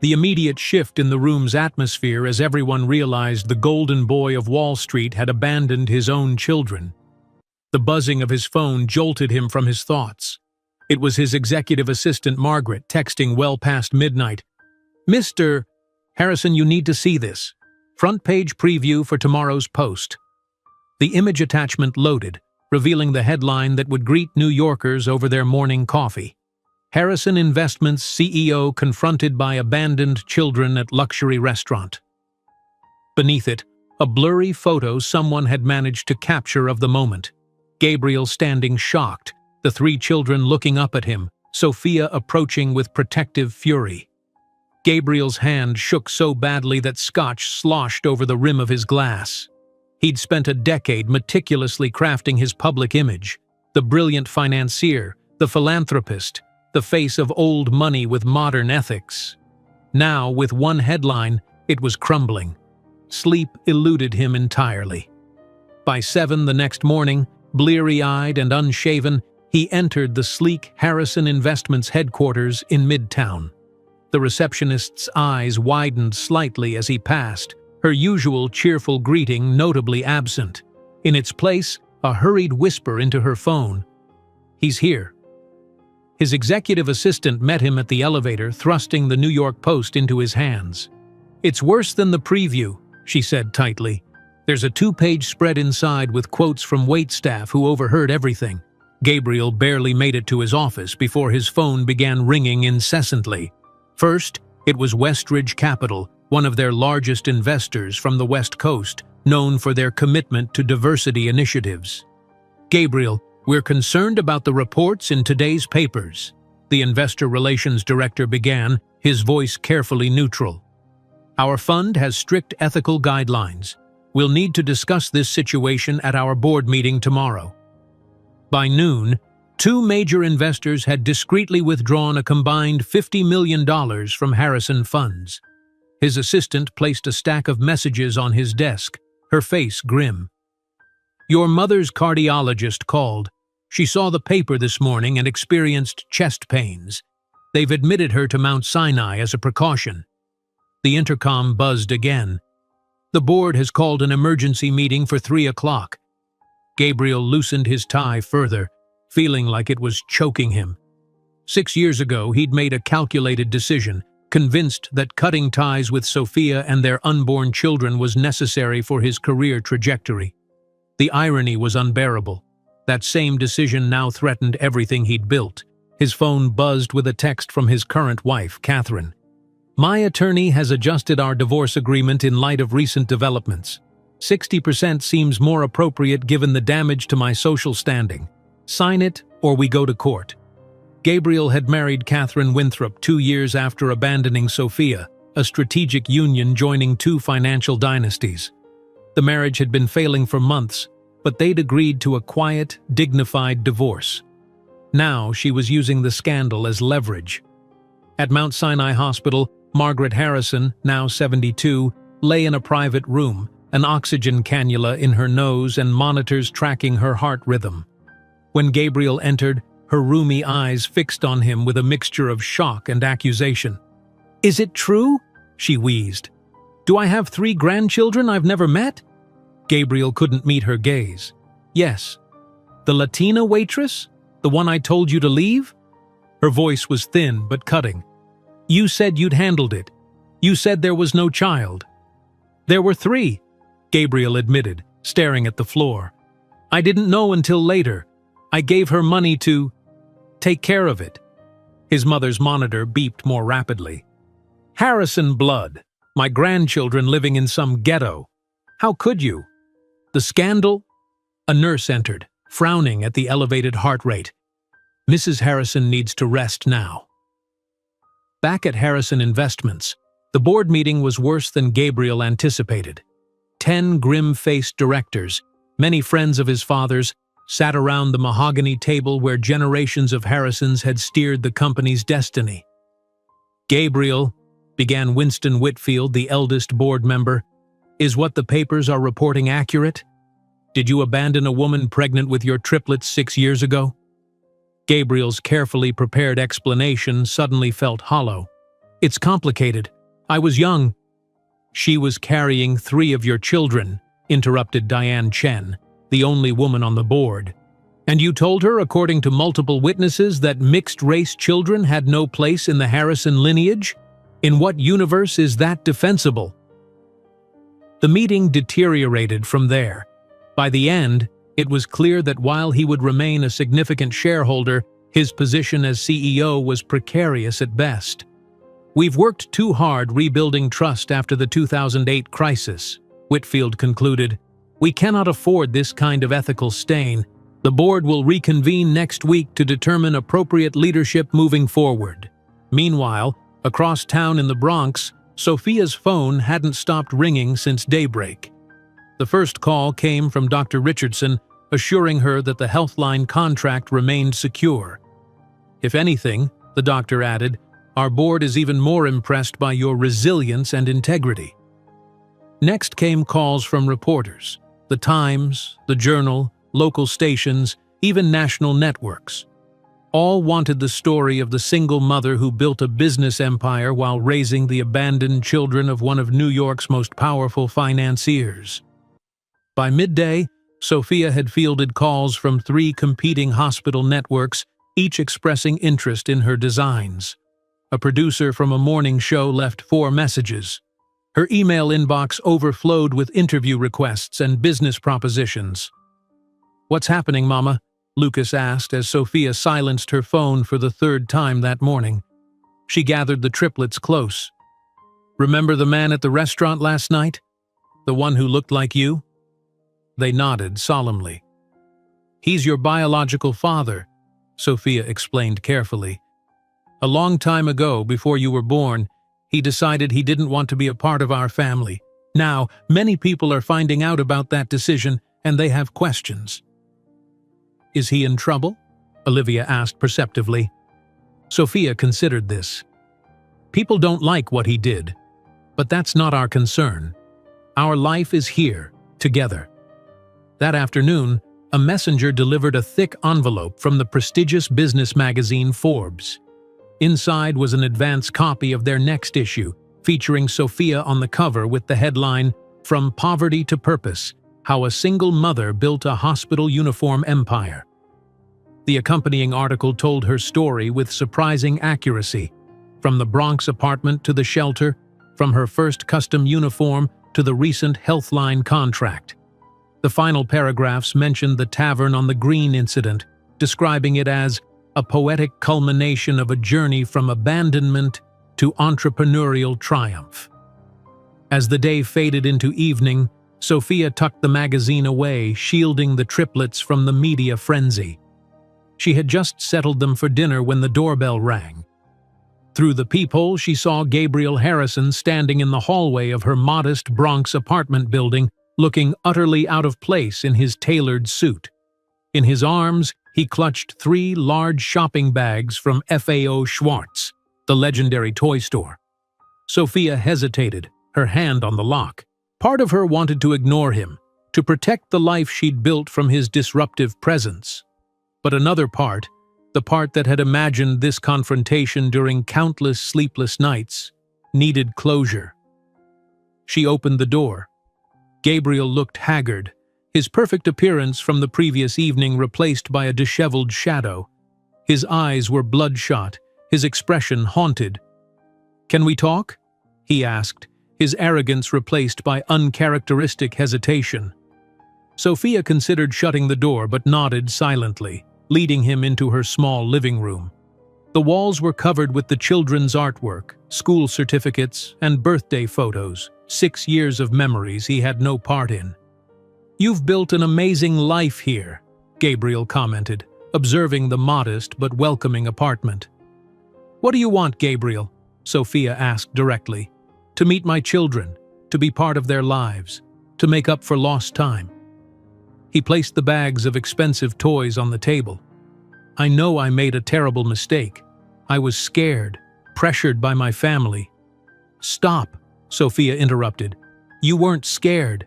The immediate shift in the room's atmosphere as everyone realized the golden boy of Wall Street had abandoned his own children. The buzzing of his phone jolted him from his thoughts. It was his executive assistant Margaret texting well past midnight. "Mr. Harrison, you need to see this. Front page preview for tomorrow's Post." The image attachment loaded, revealing the headline that would greet New Yorkers over their morning coffee. "Harrison Investments CEO confronted by abandoned children at luxury restaurant." Beneath it, a blurry photo someone had managed to capture of the moment. Gabriel standing shocked, the 3 children looking up at him, Sophia approaching with protective fury. Gabriel's hand shook so badly that scotch sloshed over the rim of his glass. He'd spent a decade meticulously crafting his public image, the brilliant financier, the philanthropist, the face of old money with modern ethics. Now, with one headline, it was crumbling. Sleep eluded him entirely. By 7 the next morning, bleary-eyed and unshaven, he entered the sleek Harrison Investments headquarters in Midtown. The receptionist's eyes widened slightly as he passed, her usual cheerful greeting notably absent. In its place, a hurried whisper into her phone. "He's here." His executive assistant met him at the elevator, thrusting the New York Post into his hands. "It's worse than the preview," she said tightly. "There's a 2-page spread inside with quotes from waitstaff who overheard everything." Gabriel barely made it to his office before his phone began ringing incessantly. First, it was Westridge Capital, one of their largest investors from the West Coast, known for their commitment to diversity initiatives. "Gabriel, we're concerned about the reports in today's papers," the investor relations director began, his voice carefully neutral. "Our fund has strict ethical guidelines. We'll need to discuss this situation at our board meeting tomorrow." By noon, 2 major investors had discreetly withdrawn a combined $50 million from Harrison funds. His assistant placed a stack of messages on his desk, her face grim. "Your mother's cardiologist called. She saw the paper this morning and experienced chest pains. They've admitted her to Mount Sinai as a precaution." The intercom buzzed again. "The board has called an emergency meeting for 3 o'clock. Gabriel loosened his tie further, feeling like it was choking him. 6 years ago, he'd made a calculated decision, convinced that cutting ties with Sophia and their unborn children was necessary for his career trajectory. The irony was unbearable. That same decision now threatened everything he'd built. His phone buzzed with a text from his current wife, Catherine. "My attorney has adjusted our divorce agreement in light of recent developments. 60% seems more appropriate given the damage to my social standing. Sign it or we go to court." Gabriel had married Catherine Winthrop 2 years after abandoning Sophia, a strategic union joining two financial dynasties. The marriage had been failing for months, but they'd agreed to a quiet, dignified divorce. Now she was using the scandal as leverage. At Mount Sinai Hospital, Margaret Harrison, now 72, lay in a private room, an oxygen cannula in her nose and monitors tracking her heart rhythm. When Gabriel entered, her rheumy eyes fixed on him with a mixture of shock and accusation. "Is it true?" she wheezed. "Do I have 3 grandchildren I've never met?" Gabriel couldn't meet her gaze. "Yes." "The Latina waitress? The one I told you to leave?" Her voice was thin but cutting. "You said you'd handled it. You said there was no child." "There were 3, Gabriel admitted, staring at the floor. "I didn't know until later. I gave her money to take care of it." His mother's monitor beeped more rapidly. "Harrison blood. My grandchildren living in some ghetto. How could you?" "The scandal?" A nurse entered, frowning at the elevated heart rate. "Mrs. Harrison needs to rest now." Back at Harrison Investments, the board meeting was worse than Gabriel anticipated. 10 grim-faced directors, many friends of his father's, sat around the mahogany table where generations of Harrisons had steered the company's destiny. "Gabriel," began Winston Whitfield, the eldest board member, "is what the papers are reporting accurate? Did you abandon a woman pregnant with your triplets 6 years ago?" Gabriel's carefully prepared explanation suddenly felt hollow. "It's complicated. I was young." "She was carrying 3 of your children," interrupted Diane Chen, the only woman on the board. "And you told her, according to multiple witnesses, that mixed-race children had no place in the Harrison lineage? In what universe is that defensible?" The meeting deteriorated from there. By the end, it was clear that while he would remain a significant shareholder, his position as CEO was precarious at best. "We've worked too hard rebuilding trust after the 2008 crisis," Whitfield concluded. "We cannot afford this kind of ethical stain. The board will reconvene next week to determine appropriate leadership moving forward." Meanwhile, across town in the Bronx, Sophia's phone hadn't stopped ringing since daybreak. The first call came from Dr. Richardson, assuring her that the Healthline contract remained secure. "If anything," the doctor added, "our board is even more impressed by your resilience and integrity." Next came calls from reporters, the Times, the Journal, local stations, even national networks. All wanted the story of the single mother who built a business empire while raising the abandoned children of one of New York's most powerful financiers. By midday, Sophia had fielded calls from 3 competing hospital networks, each expressing interest in her designs. A producer from a morning show left 4 messages. Her email inbox overflowed with interview requests and business propositions. "What's happening, Mama?" Lucas asked as Sophia silenced her phone for the 3rd time that morning. She gathered the triplets close. "Remember the man at the restaurant last night? The one who looked like you?" They nodded solemnly. "He's your biological father," Sophia explained carefully. "A long time ago, before you were born, he decided he didn't want to be a part of our family. Now, many people are finding out about that decision, and they have questions." "Is he in trouble?" Olivia asked perceptively. Sophia considered this. "People don't like what he did, but that's not our concern. Our life is here, together." That afternoon, a messenger delivered a thick envelope from the prestigious business magazine Forbes. Inside was an advance copy of their next issue, featuring Sophia on the cover with the headline, "From Poverty to Purpose: How a Single Mother Built a Hospital Uniform Empire." The accompanying article told her story with surprising accuracy, from the Bronx apartment to the shelter, from her first custom uniform to the recent Healthline contract. The final paragraphs mentioned the Tavern on the Green incident, describing it as a poetic culmination of a journey from abandonment to entrepreneurial triumph. As the day faded into evening, Sophia tucked the magazine away, shielding the triplets from the media frenzy. She had just settled them for dinner when the doorbell rang. Through the peephole, she saw Gabriel Harrison standing in the hallway of her modest Bronx apartment building, looking utterly out of place in his tailored suit. In his arms, he clutched 3 large shopping bags from FAO Schwarz, the legendary toy store. Sophia hesitated, her hand on the lock. Part of her wanted to ignore him, to protect the life she'd built from his disruptive presence. But another part, the part that had imagined this confrontation during countless sleepless nights, needed closure. She opened the door. Gabriel looked haggard, his perfect appearance from the previous evening replaced by a disheveled shadow. His eyes were bloodshot, his expression haunted. "Can we talk?" he asked, his arrogance replaced by uncharacteristic hesitation. Sophia considered shutting the door but nodded silently, leading him into her small living room. The walls were covered with the children's artwork, school certificates, and birthday photos, 6 years of memories he had no part in. "You've built an amazing life here," Gabriel commented, observing the modest but welcoming apartment. "What do you want, Gabriel?" Sophia asked directly. "To meet my children, to be part of their lives, to make up for lost time." He placed the bags of expensive toys on the table. "I know I made a terrible mistake. I was scared, pressured by my family." "Stop," Sophia interrupted. "You weren't scared.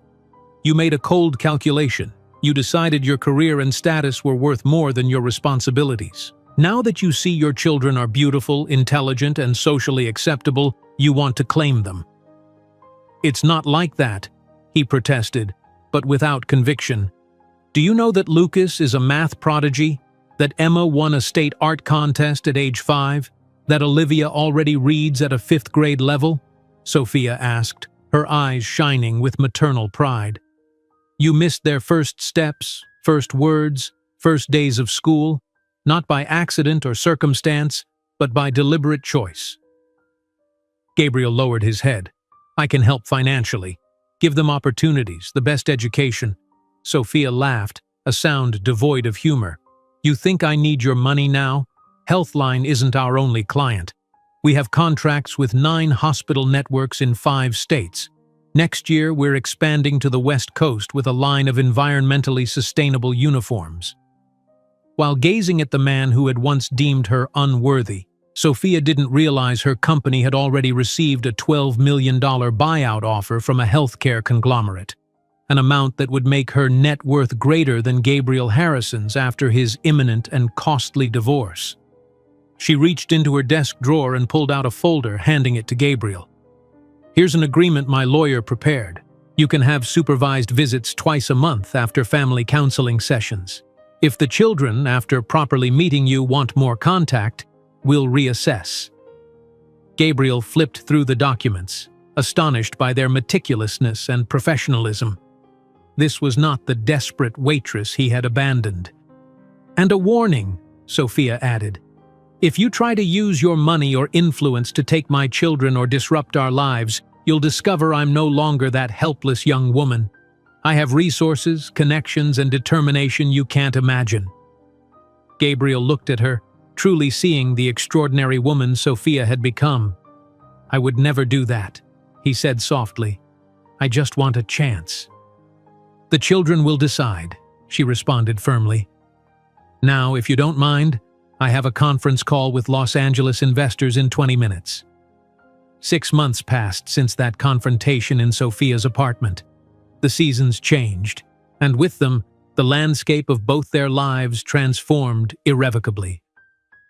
You made a cold calculation. You decided your career and status were worth more than your responsibilities. Now that you see your children are beautiful, intelligent, and socially acceptable, you want to claim them." "It's not like that," he protested, but without conviction. "Do you know that Lucas is a math prodigy? That Emma won a state art contest at age 5? That Olivia already reads at a 5th grade level?" Sophia asked, her eyes shining with maternal pride. "You missed their first steps, first words, first days of school, not by accident or circumstance, but by deliberate choice." Gabriel lowered his head. "I can help financially. Give them opportunities, the best education." Sophia laughed, a sound devoid of humor. "You think I need your money now? Healthline isn't our only client. We have contracts with 9 hospital networks in 5 states. Next year, we're expanding to the West Coast with a line of environmentally sustainable uniforms." While gazing at the man who had once deemed her unworthy, Sophia didn't realize her company had already received a $12 million buyout offer from a healthcare conglomerate, an amount that would make her net worth greater than Gabriel Harrison's after his imminent and costly divorce. She reached into her desk drawer and pulled out a folder, handing it to Gabriel. "Here's an agreement my lawyer prepared. You can have supervised visits twice a month after family counseling sessions. If the children, after properly meeting you, want more contact, we'll reassess." Gabriel flipped through the documents, astonished by their meticulousness and professionalism. This was not the desperate waitress he had abandoned. "And a warning," Sophia added. "If you try to use your money or influence to take my children or disrupt our lives, you'll discover I'm no longer that helpless young woman. I have resources, connections, and determination you can't imagine." Gabriel looked at her, truly seeing the extraordinary woman Sophia had become. "I would never do that," he said softly. "I just want a chance." "The children will decide," she responded firmly. "Now, if you don't mind, I have a conference call with Los Angeles investors in 20 minutes. 6 months passed since that confrontation in Sophia's apartment. The seasons changed, and with them, the landscape of both their lives transformed irrevocably.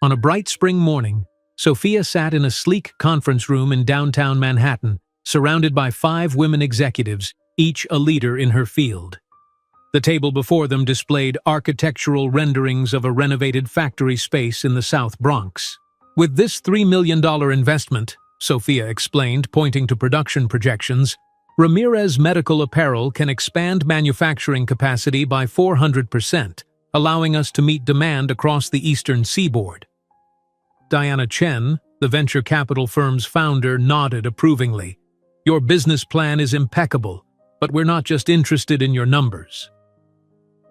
On a bright spring morning, Sophia sat in a sleek conference room in downtown Manhattan, surrounded by 5 women executives, each a leader in her field. The table before them displayed architectural renderings of a renovated factory space in the South Bronx. "With this $3 million investment," Sophia explained, pointing to production projections, "Ramirez Medical Apparel can expand manufacturing capacity by 400%, allowing us to meet demand across the eastern seaboard." Diana Chen, the venture capital firm's founder, nodded approvingly. "Your business plan is impeccable, but we're not just interested in your numbers.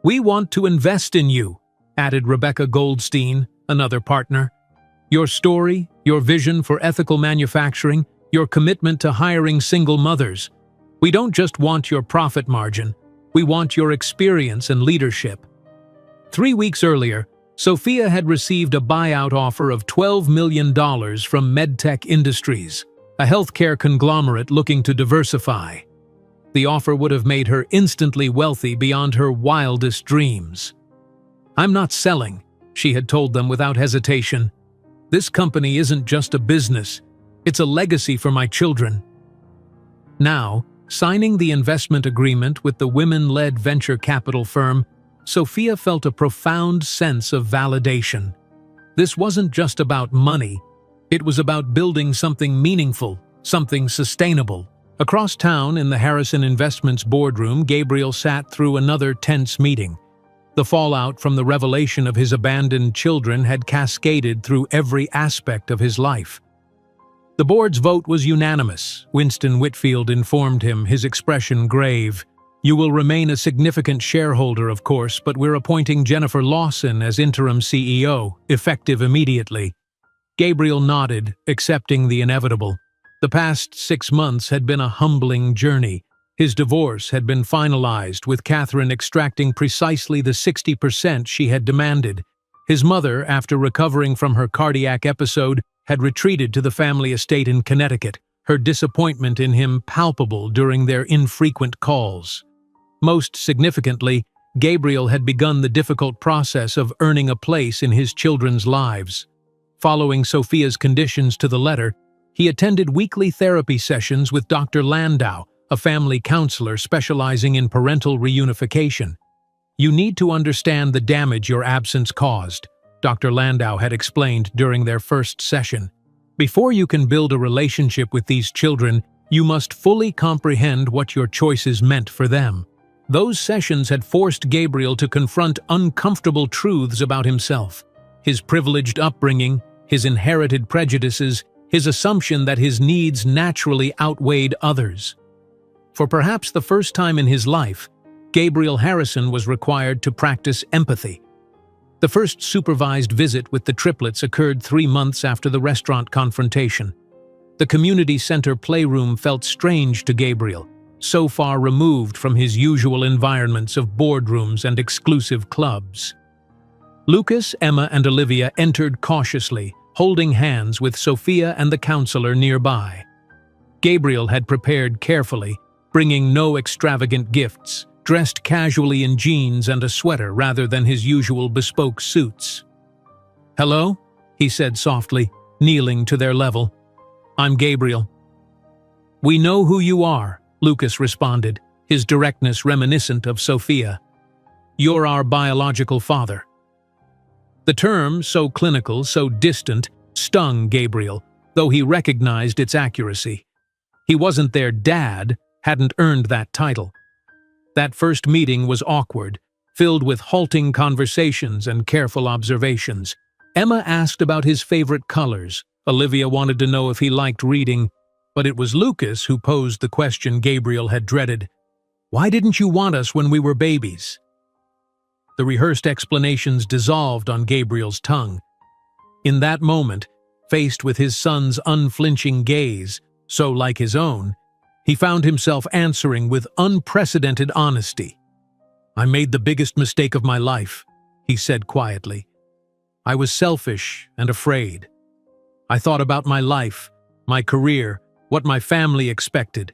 We want to invest in you," added Rebecca Goldstein, another partner. Your story, your vision for ethical manufacturing, your commitment to hiring single mothers. We don't just want your profit margin, we want your experience and leadership. 3 weeks earlier, Sophia had received a buyout offer of $12 million from MedTech Industries, a healthcare conglomerate looking to diversify. The offer would have made her instantly wealthy beyond her wildest dreams. I'm not selling, she had told them without hesitation. This company isn't just a business, it's a legacy for my children. Now, signing the investment agreement with the women-led venture capital firm, Sophia felt a profound sense of validation. This wasn't just about money, it was about building something meaningful, something sustainable. Across town in the Harrison Investments boardroom, Gabriel sat through another tense meeting. The fallout from the revelation of his abandoned children had cascaded through every aspect of his life. The board's vote was unanimous. Winston Whitfield informed him, his expression grave. You will remain a significant shareholder, of course, but we're appointing Jennifer Lawson as interim CEO, effective immediately. Gabriel nodded, accepting the inevitable. The past 6 months had been a humbling journey. His divorce had been finalized, with Catherine extracting precisely the 60% she had demanded. His mother, after recovering from her cardiac episode, had retreated to the family estate in Connecticut, her disappointment in him palpable during their infrequent calls. Most significantly, Gabriel had begun the difficult process of earning a place in his children's lives. Following Sophia's conditions to the letter, he attended weekly therapy sessions with Dr. Landau, a family counselor specializing in parental reunification. You need to understand the damage your absence caused, Dr. Landau had explained during their first session. Before you can build a relationship with these children, you must fully comprehend what your choices meant for them. Those sessions had forced Gabriel to confront uncomfortable truths about himself. His privileged upbringing, his inherited prejudices, his assumption that his needs naturally outweighed others. For perhaps the first time in his life, Gabriel Harrison was required to practice empathy. The first supervised visit with the triplets occurred 3 months after the restaurant confrontation. The community center playroom felt strange to Gabriel, so far removed from his usual environments of boardrooms and exclusive clubs. Lucas, Emma, and Olivia entered cautiously, holding hands with Sophia and the counselor nearby. Gabriel had prepared carefully, bringing no extravagant gifts, dressed casually in jeans and a sweater rather than his usual bespoke suits. "Hello?" he said softly, kneeling to their level. "I'm Gabriel." "We know who you are," Lucas responded, his directness reminiscent of Sophia. "You're our biological father." The term, so clinical, so distant, stung Gabriel, though he recognized its accuracy. He wasn't their dad, hadn't earned that title. That first meeting was awkward, filled with halting conversations and careful observations. Emma asked about his favorite colors. Olivia wanted to know if he liked reading, but it was Lucas who posed the question Gabriel had dreaded. "Why didn't you want us when we were babies?" The rehearsed explanations dissolved on Gabriel's tongue. In that moment, faced with his son's unflinching gaze, so like his own, he found himself answering with unprecedented honesty. "I made the biggest mistake of my life," he said quietly. "I was selfish and afraid. I thought about my life, my career, what my family expected.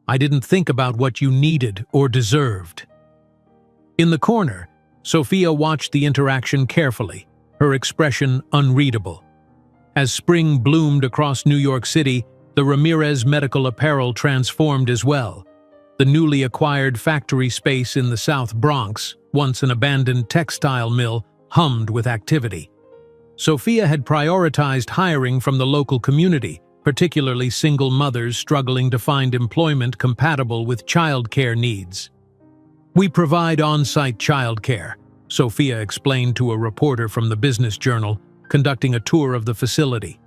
I didn't think about what you needed or deserved." In the corner, Sophia watched the interaction carefully, her expression unreadable. As spring bloomed across New York City, the Ramirez Medical Apparel transformed as well. The newly acquired factory space in the South Bronx, once an abandoned textile mill, hummed with activity. Sophia had prioritized hiring from the local community, particularly single mothers struggling to find employment compatible with childcare needs. "We provide on-site childcare," Sophia explained to a reporter from the Business Journal, conducting a tour of the facility.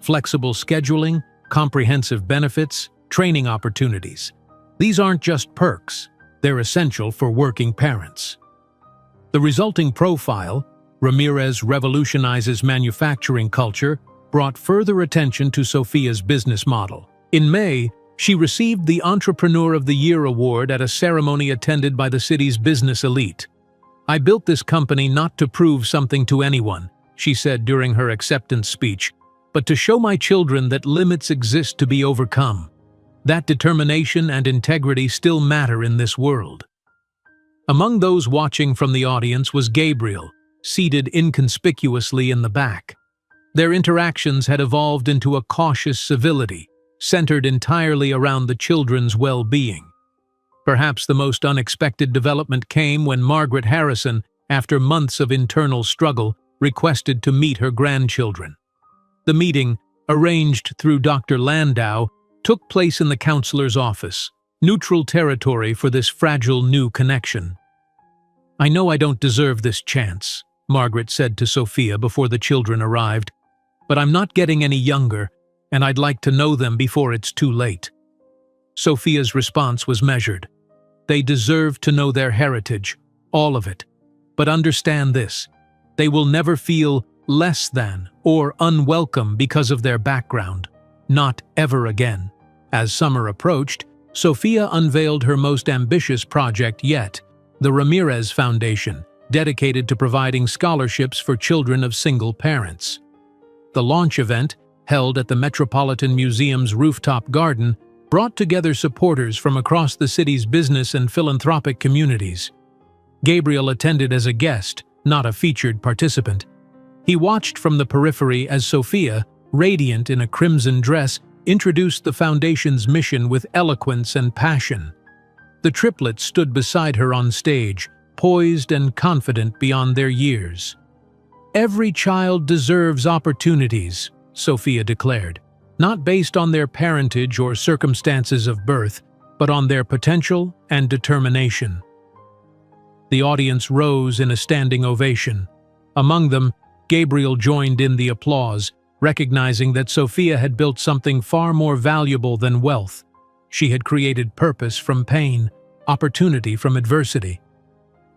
"Flexible scheduling, comprehensive benefits, training opportunities. These aren't just perks, they're essential for working parents." The resulting profile, Ramirez revolutionizes manufacturing culture, brought further attention to Sophia's business model. In May, she received the Entrepreneur of the Year award at a ceremony attended by the city's business elite. "I built this company not to prove something to anyone," she said during her acceptance speech, "but to show my children that limits exist to be overcome. That determination and integrity still matter in this world." Among those watching from the audience was Gabriel, seated inconspicuously in the back. Their interactions had evolved into a cautious civility, centered entirely around the children's well-being. Perhaps the most unexpected development came when Margaret Harrison, after months of internal struggle, requested to meet her grandchildren. The meeting, arranged through Dr. Landau, took place in the counselor's office, neutral territory for this fragile new connection. "I know I don't deserve this chance," Margaret said to Sophia before the children arrived, "but I'm not getting any younger, and I'd like to know them before it's too late." Sophia's response was measured. "They deserve to know their heritage, all of it. But understand this, they will never feel less than or unwelcome because of their background. Not ever again." As summer approached, Sophia unveiled her most ambitious project yet, the Ramirez Foundation, dedicated to providing scholarships for children of single parents. The launch event, held at the Metropolitan Museum's rooftop garden, brought together supporters from across the city's business and philanthropic communities. Gabriel attended as a guest, not a featured participant. He watched from the periphery as Sophia, radiant in a crimson dress, introduced the foundation's mission with eloquence and passion. The triplets stood beside her on stage, poised and confident beyond their years. "Every child deserves opportunities," Sophia declared, "not based on their parentage or circumstances of birth, but on their potential and determination." The audience rose in a standing ovation. Among them, Gabriel joined in the applause, recognizing that Sophia had built something far more valuable than wealth. She had created purpose from pain, opportunity from adversity.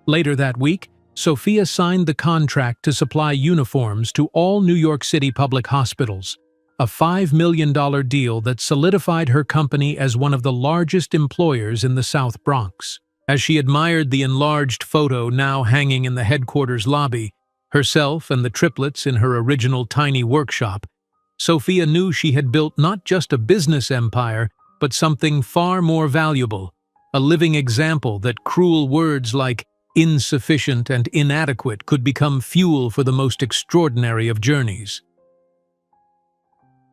Later that week, Sophia signed the contract to supply uniforms to all New York City public hospitals, a $5 million deal that solidified her company as one of the largest employers in the South Bronx. As she admired the enlarged photo now hanging in the headquarters lobby, herself and the triplets in her original tiny workshop, Sophia knew she had built not just a business empire, but something far more valuable, a living example that cruel words like insufficient and inadequate could become fuel for the most extraordinary of journeys.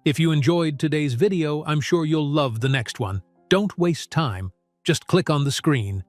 If you enjoyed today's video, I'm sure you'll love the next one. Don't waste time. Just click on the screen.